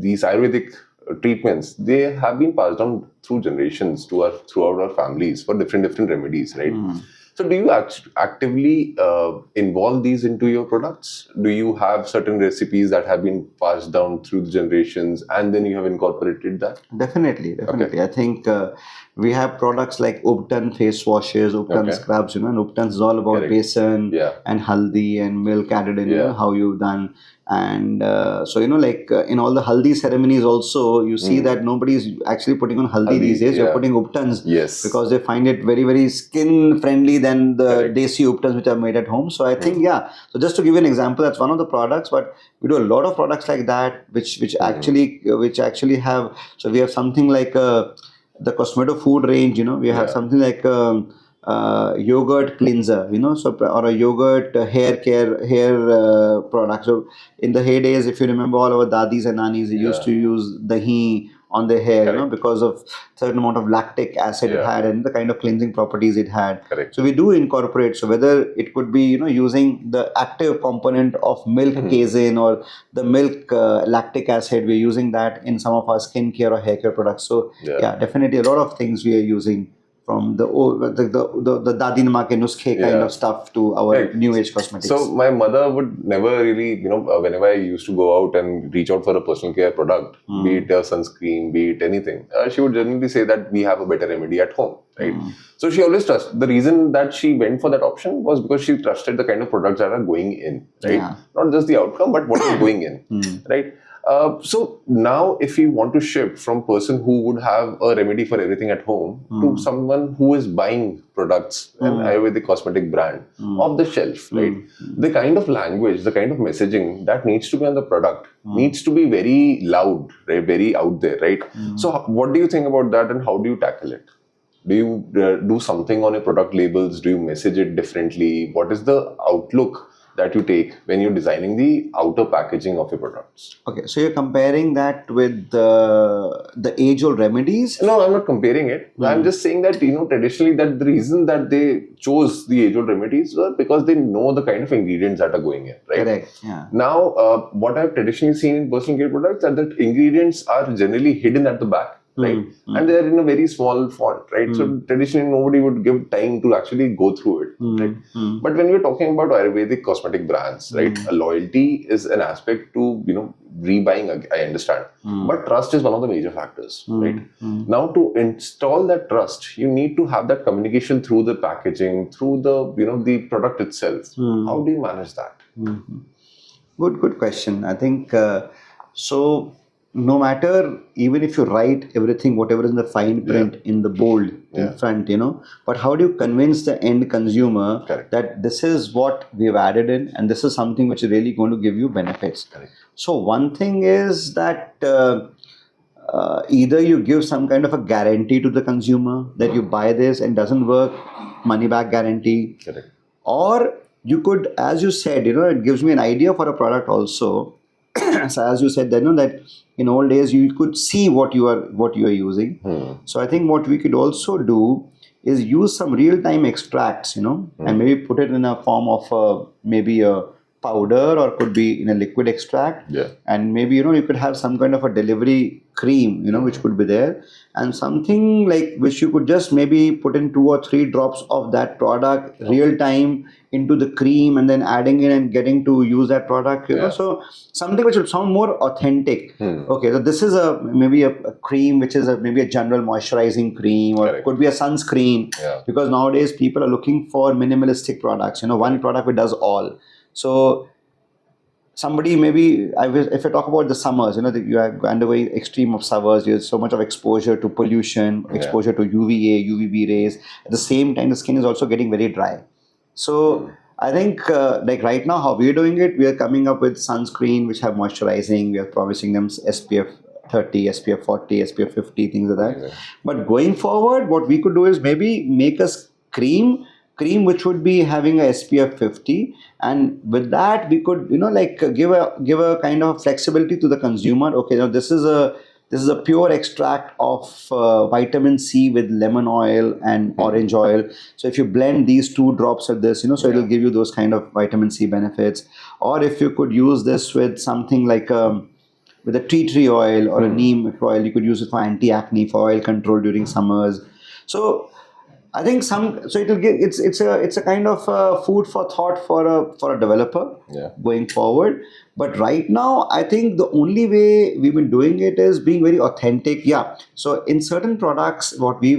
these Ayurvedic treatments, they have been passed down through generations throughout our families for different remedies, right? So do you actively involve these into your products? Do you have certain recipes that have been passed down through the generations and then you have incorporated that? Definitely. Okay. I think we have products like Upton face washes, Upton scrubs, and Upton is all about besan and haldi and milk added in, how you've done. And so, in all the haldi ceremonies also, you see that nobody is actually putting on haldi these days. You're putting Uptons because they find it very, very skin friendly than the desi Uptons which are made at home. So I think, so just to give you an example, that's one of the products, but we do a lot of products like that, which actually have, so we have something like the cosmetic food range, we have something like yogurt cleanser, or a yogurt hair product. So in the heydays, if you remember, all our dadis and nanis, they used to use dahi on their hair, because of certain amount of lactic acid it had and the kind of cleansing properties it had. So we do incorporate. So whether it could be, using the active component of milk casein or the milk lactic acid, we're using that in some of our skincare or hair care products. So definitely a lot of things we are using, from the Dadi Nama ke nuskhe kind of stuff to our new age cosmetics. So my mother would never really, whenever I used to go out and reach out for a personal care product, be it a sunscreen, be it anything, she would generally say that we have a better remedy at home, right? So she always trusted. The reason that she went for that option was because she trusted the kind of products that are going in, right? Not just the outcome, but what is going in, right? So now if we want to shift from person who would have a remedy for everything at home to someone who is buying products, an Ayurvedic cosmetic brand off the shelf, right? The kind of language, the kind of messaging that needs to be on the product needs to be very loud, right? Very out there, right? So what do you think about that and how do you tackle it? Do you do something on your product labels? Do you message it differently? What is the outlook that you take when you're designing the outer packaging of your products? Okay, so you're comparing that with the age-old remedies? No, I'm not comparing it. I'm just saying that, traditionally that the reason that they chose the age-old remedies was because they know the kind of ingredients that are going in, right? Correct, yeah. Now, what I've traditionally seen in personal care products are that ingredients are generally hidden at the back, right? And they're in a very small font, right? So traditionally nobody would give time to actually go through it, right? But when we're talking about Ayurvedic cosmetic brands, right, loyalty is an aspect to, rebuying, I understand. But trust is one of the major factors, right? Now to install that trust, you need to have that communication through the packaging, through the, the product itself. How do you manage that? Good question. I think so. No matter, even if you write everything, whatever is in the fine print in the bold in front, but how do you convince the end consumer Correct. that this is what we've added in and this is something which is really going to give you benefits? Correct. So one thing is that either you give some kind of a guarantee to the consumer that you buy this and doesn't work, money back guarantee. Correct. Or you could, as you said, it gives me an idea for a product also. So as you said, that in old days you could see what you are using. So I think what we could also do is use some real-time extracts, and maybe put it in a form of maybe a powder or could be in a liquid extract. Yeah. And maybe you could have some kind of a delivery cream, which could be there, and something like which you could just maybe put in 2 or 3 drops of that product real time into the cream and then adding in and getting to use that product. So something which will sound more authentic. Okay, so this is maybe a cream which is maybe a general moisturizing cream, or Correct. could be a sunscreen. Because nowadays people are looking for minimalistic products. One product which does all. So somebody maybe if I talk about the summers, that you are undergoing extreme of summers, there's so much of exposure to pollution, exposure to UVA, UVB rays. At the same time, the skin is also getting very dry. So I think like right now, how we're doing it, we are coming up with sunscreen which have moisturizing. We are promising them SPF 30, SPF 40, SPF 50, things like that. But going forward, what we could do is maybe make a cream which would be having a SPF 50, and with that we could give a kind of flexibility to the consumer. Okay, now this is a pure extract of vitamin C with lemon oil and orange oil. So if you blend these 2 drops of this, so it will give you those kind of vitamin C benefits. Or if you could use this with something like with a tea tree oil or a neem oil, you could use it for anti-acne, for oil control during summers. So I think it will give it's a kind of food for thought for a developer going forward. But right now, I think the only way we've been doing it is being very authentic. Yeah. So in certain products, what we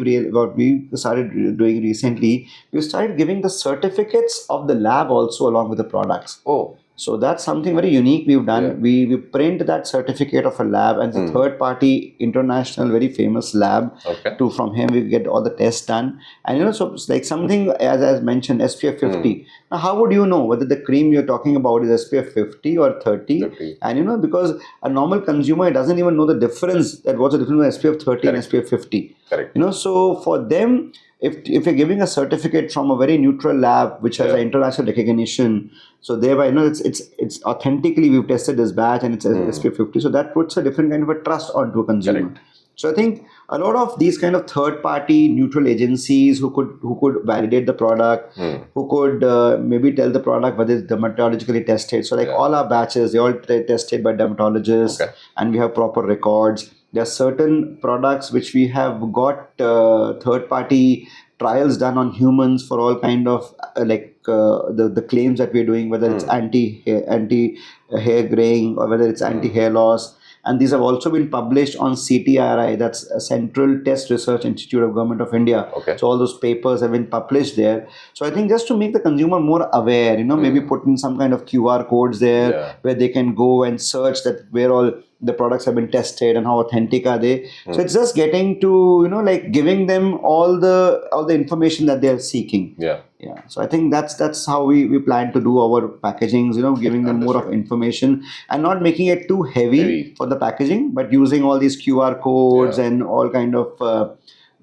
started doing recently, we started giving the certificates of the lab also along with the products. Oh. So that's something very unique we've done. We print that certificate of a lab, and it's a third party international very famous lab. Okay. From him we get all the tests done. And so it's like something as I mentioned, SPF 50. Now how would you know whether the cream you're talking about is SPF 50 or 30? And because a normal consumer doesn't even know the difference, that what's the difference between SPF 30 and SPF 50. Correct. So for them, if you're giving a certificate from a very neutral lab which has an international recognition, so thereby it's authentically we've tested this batch and it's SPF 50, so that puts a different kind of a trust onto a consumer. Correct. So I think a lot of these kind of third party neutral agencies who could validate the product, who could maybe tell the product whether it's dermatologically tested. So like all our batches, they all tested by dermatologists, and we have proper records. There are certain products which we have got third-party trials done on humans for all kind of the claims that we're doing, whether it's anti-hair graying or whether it's anti-hair loss. And these have also been published on CTRI, that's a Central Test Research Institute of Government of India. So all those papers have been published there. So I think just to make the consumer more aware, maybe put in some kind of QR codes there where they can go and search that where all the products have been tested and how authentic are they. So it's just getting to giving them all the information that they're seeking. So I think that's how we plan to do our packagings, giving them more of information and not making it too heavy for the packaging, but using all these QR codes and all kind of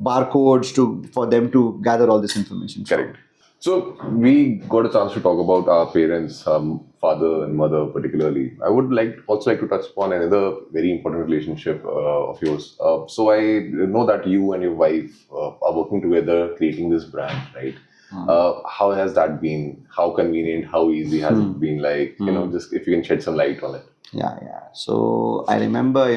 barcodes for them to gather all this information. Correct. So we got a chance to talk about our parents, father and mother particularly. I would also like to touch upon another very important relationship of yours. So I know that you and your wife are working together creating this brand, right? How has that been? How convenient? How easy has it been? Just if you can shed some light on it. So I remember,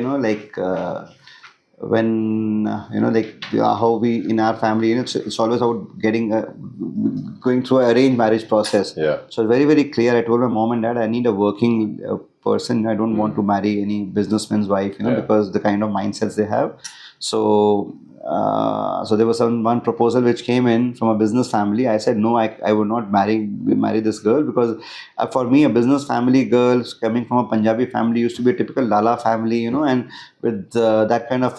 when how we in our family, it's always about going through an arranged marriage process. So very, very clear. I told my mom and dad, I need a working person. I don't want to marry any businessman's wife, because the kind of mindsets they have. So so there was one proposal which came in from a business family. I said no, I would not marry this girl, because for me, a business family girl coming from a Punjabi family used to be a typical Lala family, and with that kind of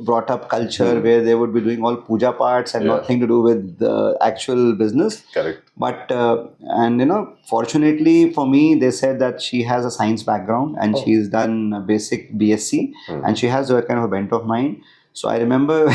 brought up culture where they would be doing all puja parts and nothing to do with the actual business. Correct. But and fortunately for me, they said that she has a science background and she's done a basic BSc, and she has a kind of a bent of mind. So I remember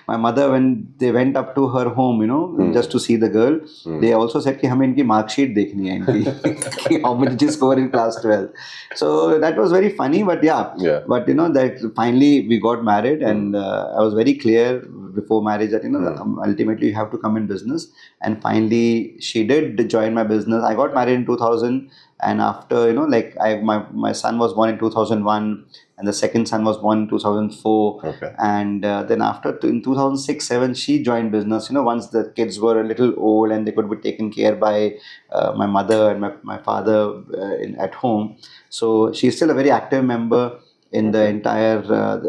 my mother, when they went up to her home, just to see the girl, they also said कि हमें इनकी mark sheet देखनी है इनकी, how much did she score in class 12. So that was very funny, but but that finally we got married, and I was very clear before marriage that ultimately you have to come in business, and finally she did join my business. I got married in 2000, and after like my son was born in 2001, and the second son was born in 2004. Okay. And then after in 2006-7 she joined business, once the kids were a little old and they could be taken care by my mother and my father at home. So she's still a very active member in the entire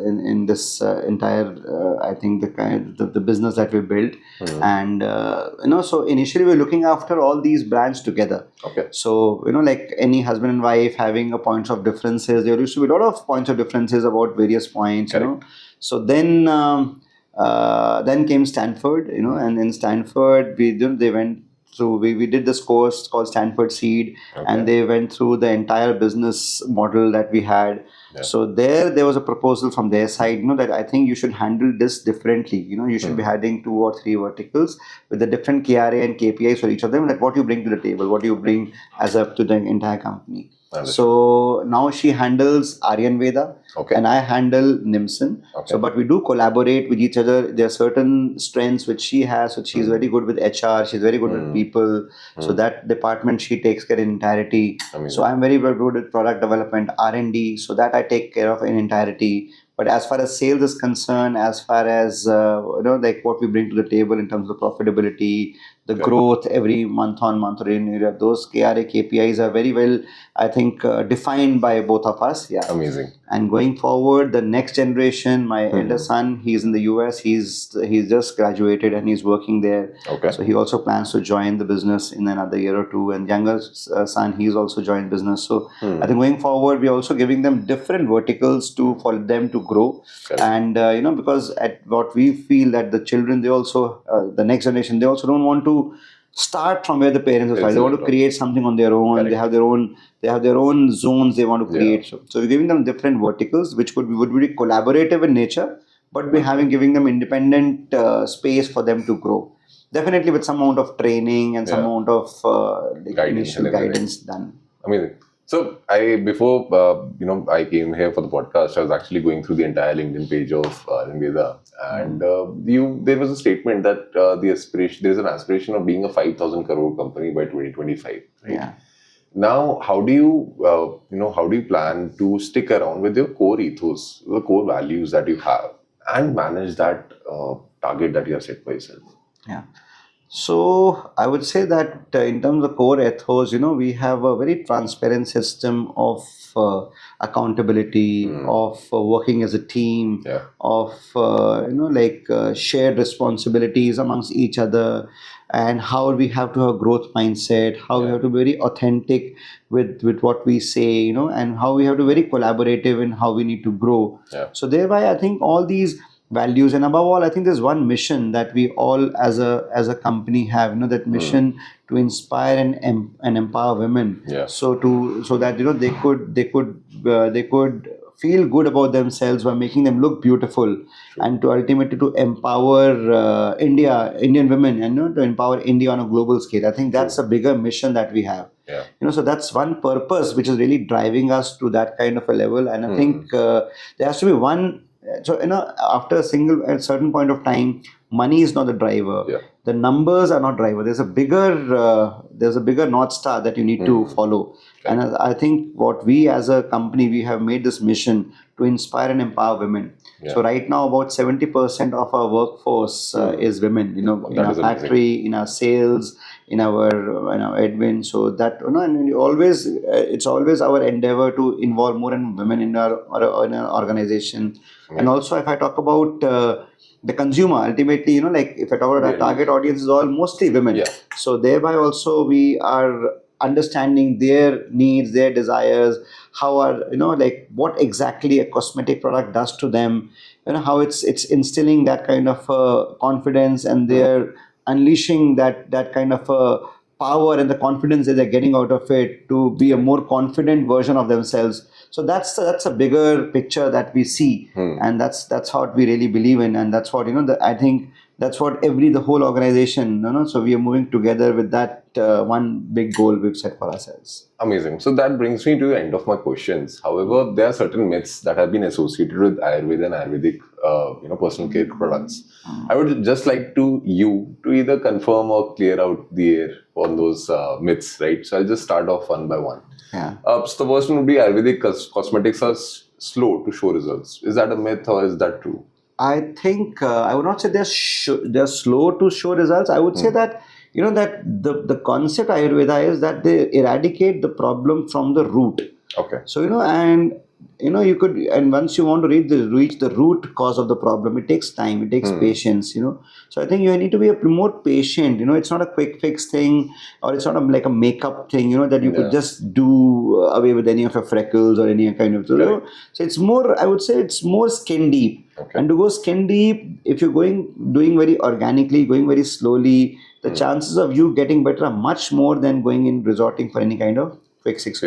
in this entire I think the business that we built. And so initially we were looking after all these brands together. Okay. So like any husband and wife having a points of differences, there used to be a lot of points of differences about various points. So then came Stanford, and in Stanford they went through, we did this course called Stanford Seed. Okay. And they went through the entire business model that we had. So there was a proposal from their side, that I think you should handle this differently. You should be having 2 or 3 verticals with the different KRA and KPIs for each of them, like what you bring to the table, what you bring as up to the entire company. So now she handles Aaryanveda, and I handle Nimson. So, but we do collaborate with each other. There are certain strengths which she has. So she's very good with HR. She's very good with people. So that department she takes care in entirety. So I'm very good with product development, R&D. So that I take care of in entirety. But as far as sales is concerned, as far as like what we bring to the table in terms of profitability, the growth every month on month, or those KRA KPIs are very well, I think, defined by both of us. Yeah. Amazing. And going forward, the next generation, my elder son, he's in the US. He's just graduated and he's working there. Okay. So he also plans to join the business in another year or two. And younger son, he's also joined business. So I think going forward, we're also giving them different verticals for them to grow. Correct. And because at what we feel that the children, they also the next generation, they also don't want to start from where the parents are starting. They want to create something on their own. Correct. They have their own zones they want to create. So we're giving them different verticals, which would be collaborative in nature, but we're giving them independent space for them to grow. Definitely with some amount of training and some amount of initial guidance done. Amazing. So before I came here for the podcast, I was actually going through the entire LinkedIn page of Ayurveda, and there was a statement that there is an aspiration of being a 5,000 crore company by 2025. Right? Yeah. Now, how do you plan to stick around with your core ethos, the core values that you have, and manage that target that you have set for yourself? Yeah. So I would say that in terms of core ethos, we have a very transparent system of accountability, of working as a team, of shared responsibilities amongst each other, and how we have to have growth mindset, how we have to be very authentic with what we say, and how we have to be very collaborative in how we need to grow. So thereby, I think all these values, and above all, I think there's one mission that we all as a company have, that mission to inspire and empower women. So that they could feel good about themselves by making them look beautiful, and to ultimately to empower Indian women, and to empower India on a global scale. I think that's a bigger mission that we have. So that's one purpose which is really driving us to that kind of a level. And I think there has to be one. So after a certain point of time, money is not the driver. The numbers are not driver. There's a bigger North Star that you need to follow. And I think what we as a company, we have made this mission to inspire and empower women. So right now, about 70% of our workforce is women. In our factory, in our sales, in our admin. So that and it's always our endeavor to involve more and women in our organization. And also, if I talk about the consumer ultimately, like if I talk about our target audience is all mostly women. Yeah. So thereby also we are understanding their needs, their desires, how are, like what exactly a cosmetic product does to them, how it's instilling that kind of confidence, and they're unleashing that kind of power and the confidence that they're getting out of it to be a more confident version of themselves. So that's a bigger picture that we see, and that's what we really believe in, and that's what, I think that's what the whole organization, so we are moving together with that one big goal we've set for ourselves. Amazing. So that brings me to the end of my questions. However, there are certain myths that have been associated with Ayurveda and Ayurvedic, personal care products. I would just like you to either confirm or clear out the air on those myths, right? So I'll just start off one by one. Yeah. So the first one would be Ayurvedic cosmetics are slow to show results. Is that a myth or is that true? I think I would not say they're slow to show results. I would say that that the concept of Ayurveda is that they eradicate the problem from the root. Okay. So and you could, and once you want to reach the root cause of the problem, it takes time, it takes patience. So I think you need to be more patient. It's not a quick fix thing, or it's not like a makeup thing. That you could just do away with any of your freckles or any kind of. So it's more. I would say it's more skin deep. Okay. And to go skin deep, if you're doing very organically, going very slowly, the chances of you getting better are much more than going in resorting for any kind of quick fix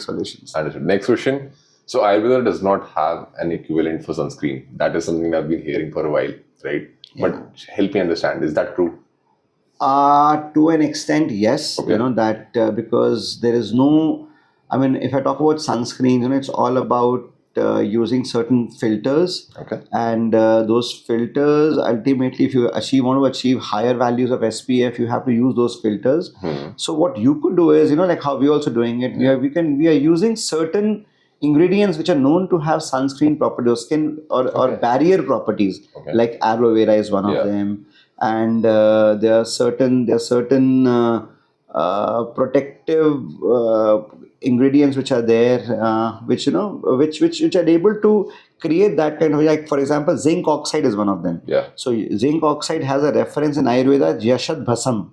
solutions. Understood. Next question. So Ayurveda does not have an equivalent for sunscreen. That is something I've been hearing for a while, right? Yeah. But help me understand. Is that true? To an extent, yes. Okay. That because there is no. I mean, if I talk about sunscreen, it's all about using certain filters. Okay. And those filters, ultimately, if you want to achieve higher values of SPF, you have to use those filters. So what you could do is, like how we're also doing it, we are using certain ingredients which are known to have sunscreen properties, or skin or barrier properties. Like aloe vera is one of them, and there are certain protective ingredients which are there, which are able to create that kind of, like for example, zinc oxide is one of them. Yeah. So zinc oxide has a reference in Ayurveda, Yashad Bhasam.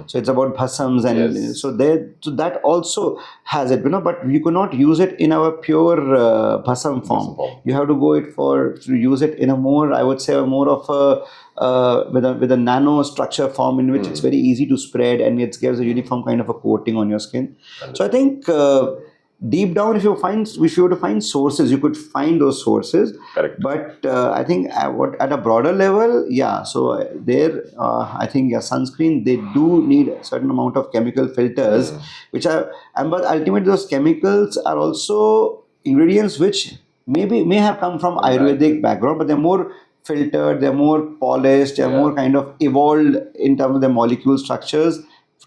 So it's about bhasams, and so that also has it, but you cannot use it in our pure bhasam form. You have to to use it in a more, I would say, more of a with a nano structure form in which it's very easy to spread, and it gives a uniform kind of a coating on your skin. So I think deep down, if you were to find sources, you could find those sources. Correct. But I think at a broader level, so I think sunscreen, they do need a certain amount of chemical filters, but ultimately those chemicals are also ingredients which may have come from Ayurvedic background, but they're more filtered, they're more polished, they're more kind of evolved in terms of their molecule structures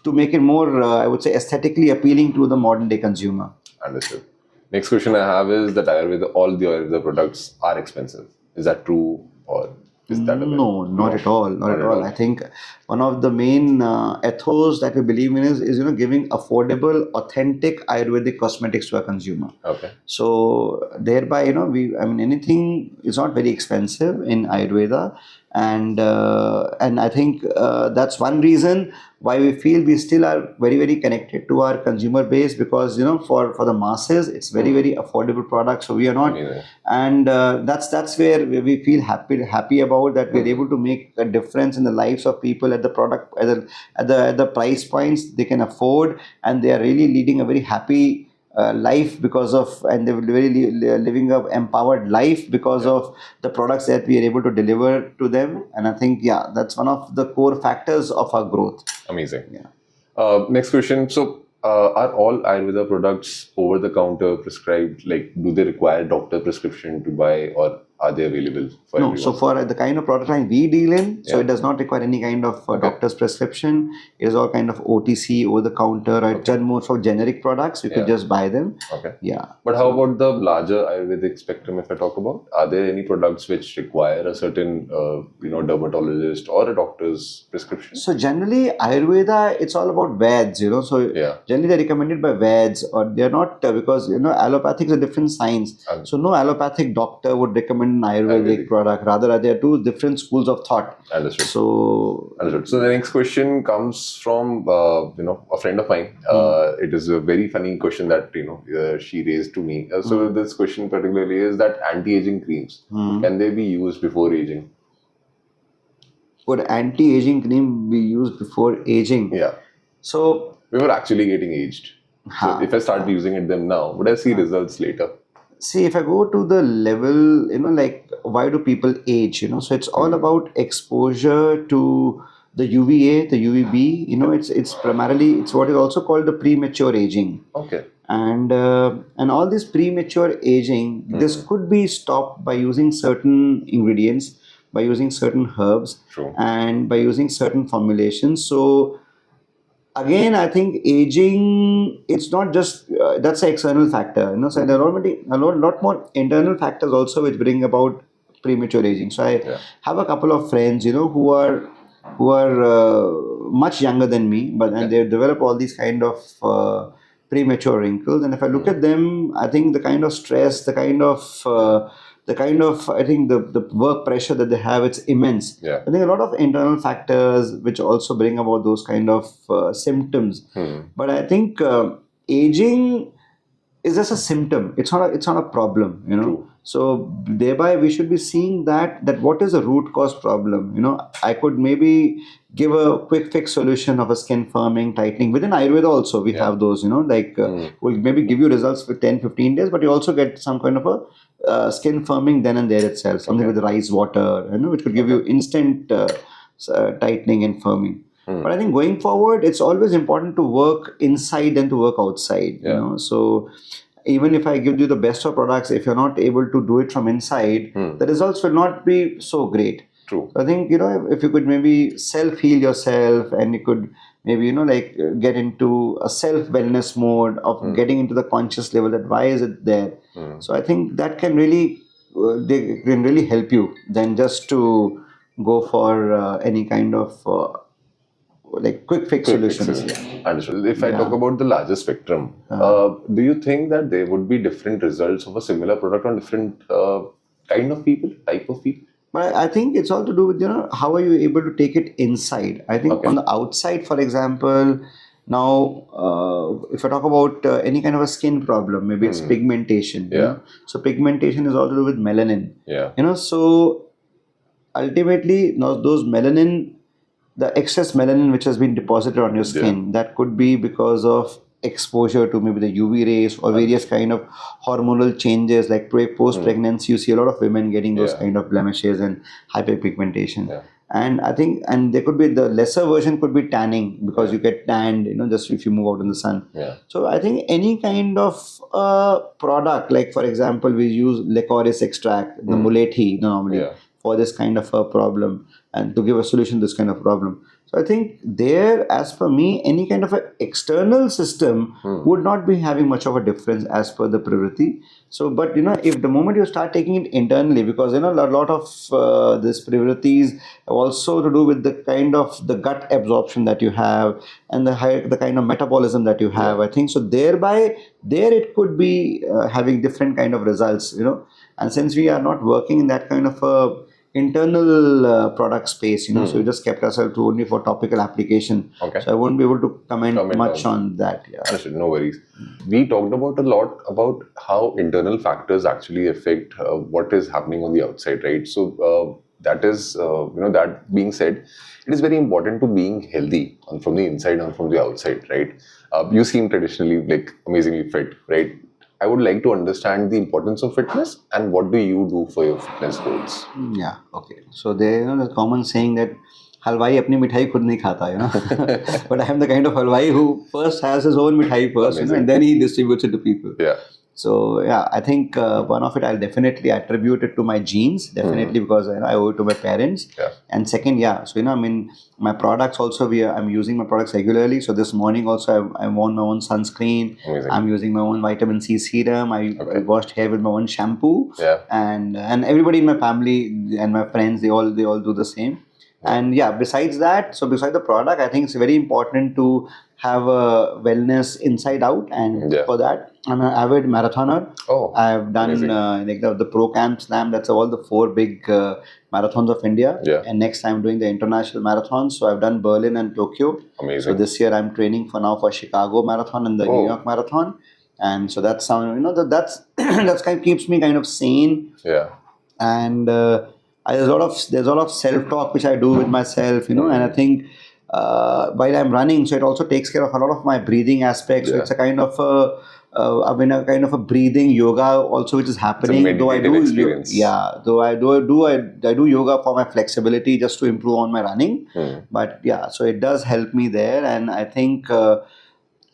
to make it more, I would say, aesthetically appealing to the modern day consumer. Understood. Next question I have is that all the Ayurveda products are expensive. Is that true, or is that a myth? No, not at all. Not at all. I think one of the main ethos that we believe in is giving affordable, authentic Ayurvedic cosmetics to a consumer. Okay. So thereby, anything is not very expensive in Ayurveda, and I think that's one reason why we feel we still are very, very connected to our consumer base, because for the masses it's very, very affordable product. So we are not, and that's where we feel happy about that we're able to make a difference in the lives of people at the product at the price points they can afford, and they are really leading a very happy life and they're really living an empowered life because of the products that we are able to deliver to them. And I think that's one of the core factors of our growth. Amazing. Next question. So are all Ayurveda products over the counter prescribed? Like, do they require doctor prescription to buy, or are they available for everyone? So for the kind of product line we deal in, so it does not require any kind of doctor's prescription. It is all kind of OTC, over the counter, or more for generic products. You could just buy them. Okay. Yeah. But how about the larger Ayurvedic spectrum, if I talk about? Are there any products which require a certain, dermatologist or a doctor's prescription? So generally, Ayurveda, it's all about Veds, So generally they're recommended by Veds, or they're not, because, allopathic is a different science. So no allopathic doctor would recommend an Ayurvedic product. Rather, they are two different schools of thought. Understood. So, Understood. So the next question comes from a friend of mine. It is a very funny question that she raised to me. So this question particularly is that anti-aging creams, can they be used before aging? would anti-aging cream be used before aging? Yeah. So, We were actually getting aged. So if I start using it them now, would I see results later? see, if I go to the level, like why do people age? So it's all about exposure to the UVA, the UVB. It's primarily it's what is also called the premature aging. Okay. And all this premature aging, this could be stopped by using certain ingredients, by using certain herbs, True. and by using certain formulations. So again, I think aging, it's not just that's an external factor. So there are already a lot more internal factors also which bring about premature aging. So I have a couple of friends, who are much younger than me, and they develop all these kind of premature wrinkles. And if I look at them, I think the kind of stress, I think the work pressure that they have, it's immense. Yeah. I think a lot of internal factors which also bring about those kind of symptoms. But I think aging is just a symptom. It's not a problem. True. So thereby we should be seeing that what is the root cause problem. I could maybe give a quick fix solution of a skin firming, tightening. Within Ayurveda also we have those. We'll maybe give you results for 10-15 days, but you also get some kind of a skin firming then and there itself. Something with rice water, which could give you instant tightening and firming. But I think going forward, it's always important to work inside than to work outside. So even if I give you the best of products, if you're not able to do it from inside, the results will not be so great. True. So I think if you could maybe self-heal yourself, and you could maybe get into a self-wellness mode of getting into the conscious level, that why is it there. So I think that can really they can really help you than just to go for any kind of quick fix solutions. Understood. If I talk about the larger spectrum, do you think that there would be different results of a similar product on different type of people? But I think it's all to do with how are you able to take it inside. I think on the outside, for example, now if I talk about any kind of a skin problem, maybe it's pigmentation. So pigmentation is all to do with melanin. So ultimately, now those melanin, the excess melanin which has been deposited on your skin, that could be because of exposure to maybe the UV rays or various kind of hormonal changes. Like post pregnancy, you see a lot of women getting those kind of blemishes and hyperpigmentation. And I think, and there could be the lesser version could be tanning, because you get tanned, just if you move out in the sun. So I think any kind of product, like for example, we use licorice extract, the mulethi normally for this kind of a problem, and to give a solution to this kind of problem. So I think there, as per me, any kind of an external system would not be having much of a difference as per the Pravriti. So, but if the moment you start taking it internally, because a lot of this Pravritis also to do with the kind of the gut absorption that you have and the kind of metabolism that you have. I think so. Thereby, there it could be having different kind of results. And since we are not working in that kind of a internal product space, so we just kept ourselves to only for topical application. So I won't be able to comment much on that. No worries. We talked about a lot about how internal factors actually affect what is happening on the outside, right? So that is, that being said, it is very important to being healthy from the inside and from the outside, right? You seem traditionally amazingly fit, right? I would like to understand the importance of fitness and what do you do for your fitness goals? Yeah, okay. So there, the common saying that halwai apni mithai khud nahi khata, but I am the kind of halwai who first has his own mithai first, and then he distributes it to people. So yeah, I think one of it I'll definitely attribute it to my genes, definitely, because I owe it to my parents. And second, so my products also, I'm using my products regularly. So this morning also I'm on my own sunscreen. I'm using my own vitamin C serum. I washed hair with my own shampoo. And everybody in my family and my friends, they all do the same. And yeah, besides that, so beside the product, I think it's very important to have a wellness inside out. And Yeah. for that, I'm an avid marathoner. Oh, I've done amazing. like the Pro Camp Slam. That's all the four big marathons of India. Yeah. And next I'm doing the international marathons. So I've done Berlin and Tokyo. Amazing. So this year I'm training for Chicago Marathon and the New York Marathon. And so that's how, that's that's kind of keeps me kind of sane. Yeah. And there's a lot of self talk which I do with myself, and I think while I'm running, so it also takes care of a lot of my breathing aspects. So Yeah. it's a kind of a kind of a breathing yoga also which is happening. Though I meditative do experience. though I do yoga for my flexibility just to improve on my running. But yeah, so it does help me there, and I think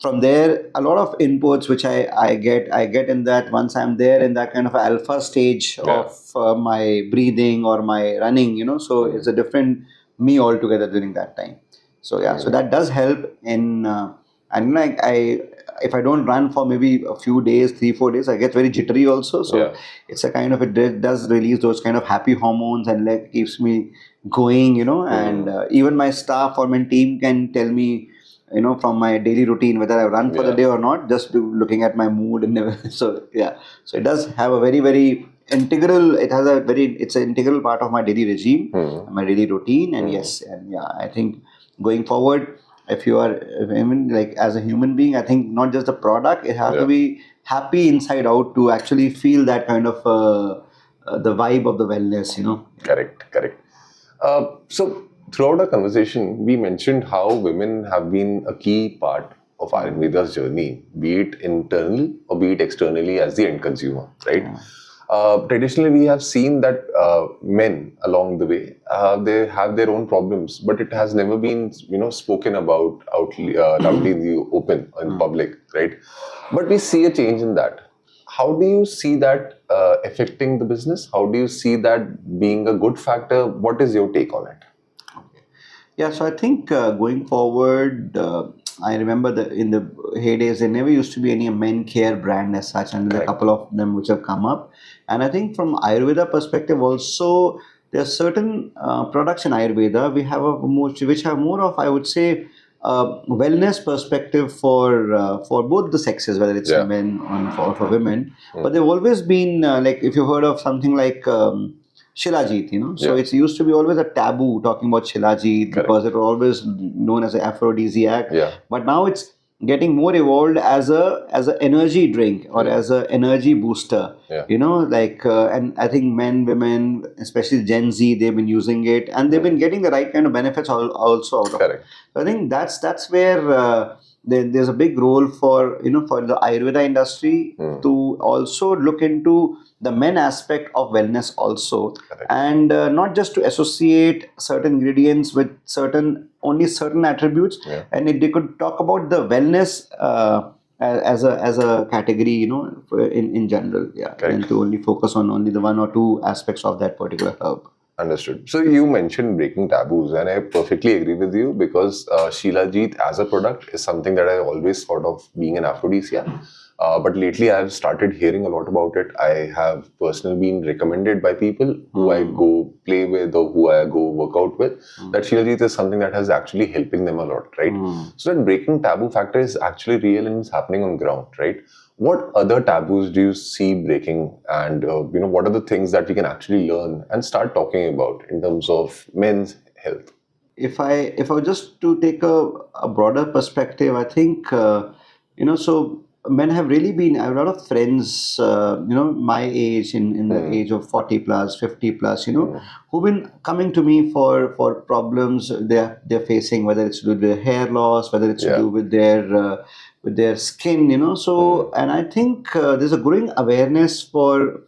from there a lot of inputs which I get in that once I'm there in that kind of alpha stage of my breathing or my running, so it's a different me altogether during that time. So yeah, so that does help in and like I if I don't run for maybe a few days, 3-4 days, I get very jittery also. So it's a kind of does release those kind of happy hormones and like keeps me going, and even my staff or my team can tell me, from my daily routine whether I run for the day or not, just looking at my mood and everything. So yeah, so it does have a very integral. It's an integral part of my daily regime, my daily routine, and yes, and yeah, I think going forward, if you are even like as a human being, I think not just the product, it has to be happy inside out to actually feel that kind of the vibe of the wellness. Correct. So throughout our conversation, we mentioned how women have been a key part of Ayurveda's journey, be it internal or be it externally as the end consumer, right? Traditionally, we have seen that men along the way, they have their own problems, but it has never been, spoken about loudly in the open, in public, right? But we see a change in that. How do you see that affecting the business? How do you see that being a good factor? What is your take on it? Yeah, so I think going forward, I remember in the heydays there never used to be any men care brand as such, and there are a couple of them which have come up. And I think from Ayurveda perspective also, there are certain products in Ayurveda which have more of, I would say, wellness perspective for both the sexes, whether it's men or for women. But they've always been like, if you heard of something like Shilajit, so it's used to be always a taboo talking about Shilajit because it was always known as an aphrodisiac. But now it's getting more evolved as a energy drink or as a energy booster. And I think men, women, especially Gen Z, they've been using it and they've been getting the right kind of benefits also out of it. So I think that's where there's a big role for the Ayurveda industry to also look into the men aspect of wellness also, and not just to associate certain ingredients with certain attributes, and if they could talk about the wellness as a category, in general, and to only focus on only the one or two aspects of that particular herb. Understood. So you mentioned breaking taboos, and I perfectly agree with you because Shilajit as a product is something that I always thought of being an aphrodisiac. But lately I've started hearing a lot about it. I have personally been recommended by people who I go play with or who I go work out with that Shilajit is something that has actually helping them a lot, right? So that breaking taboo factor is actually real and it's happening on ground, right? What other taboos do you see breaking, and what are the things that we can actually learn and start talking about in terms of men's health? If I just to take a broader perspective, I think so men have really been. I have a lot of friends, my age in the age of 40 plus, 50 plus, who've been coming to me for problems they're facing, whether it's to do with their hair loss, whether it's to do with their skin, so and I think there's a growing awareness for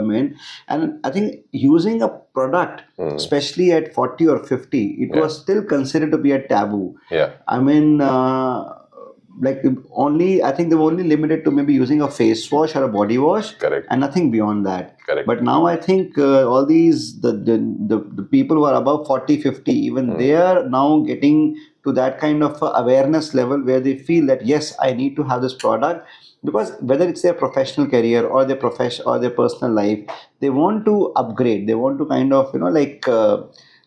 men, and I think using a product especially at 40 or 50, it was still considered to be a taboo. I mean, like I think they were only limited to maybe using a face wash or a body wash, and nothing beyond that. But now I think all these the people who are above 40, 50, even they are now getting to that kind of awareness level where they feel that yes, I need to have this product, because whether it's their professional career or their personal life, they want to upgrade. They want to kind of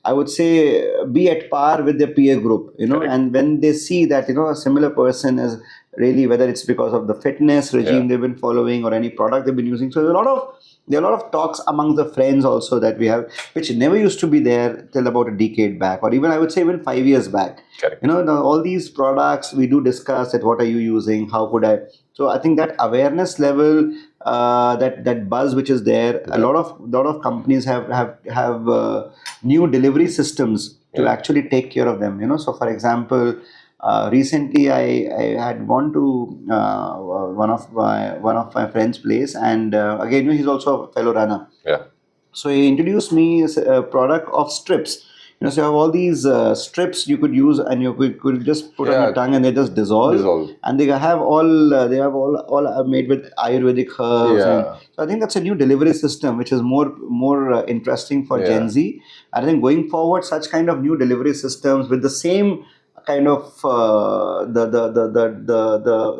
I would say, be at par with their peer group, Correct. and when they see that, a similar person is really, whether it's because of the fitness regime Yeah. they've been following or any product they've been using. So there are a lot of talks among the friends also that we have, which never used to be there till about a decade back, or even I would say even 5 years back. Correct. All these products we do discuss that, what are you using, how could I. So I think that awareness level, that buzz which is there, a Yeah. lot of companies have new delivery systems to Yeah. actually take care of them. So for example, recently I had gone to one of my friend's place, and again, he's also a fellow runner. Yeah. So he introduced me a product of strips. So you have all these strips you could use, and you could just put on Yeah. your tongue, and they just dissolve. And they have all made with Ayurvedic herbs. And Yeah. so I think that's a new delivery system, which is more interesting for Yeah. Gen Z. I think going forward, such kind of new delivery systems with the same kind of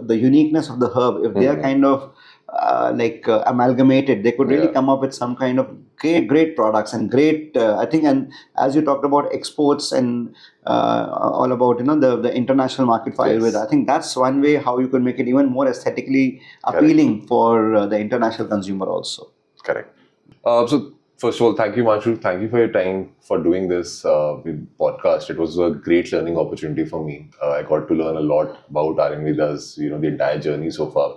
the uniqueness of the herb, if they are kind of amalgamated, they could really Yeah. come up with some kind of great products and great, I think. And as you talked about exports and all about the international market for Yes. Ayurveda, I think that's one way how you can make it even more aesthetically appealing for the international consumer also. Correct. So first of all, thank you, Manshu. Thank you for your time for doing this podcast. It was a great learning opportunity for me. I got to learn a lot about Ayurveda's, the entire journey so far,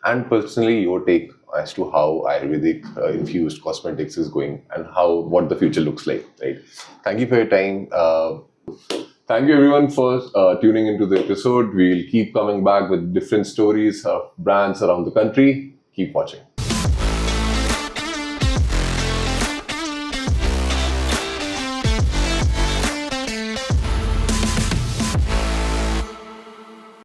and personally your take as to how Ayurvedic infused cosmetics is going and what the future looks like. Right. Thank you for your time. Thank you everyone for tuning into the episode. We'll keep coming back with different stories of brands around the country. Keep watching.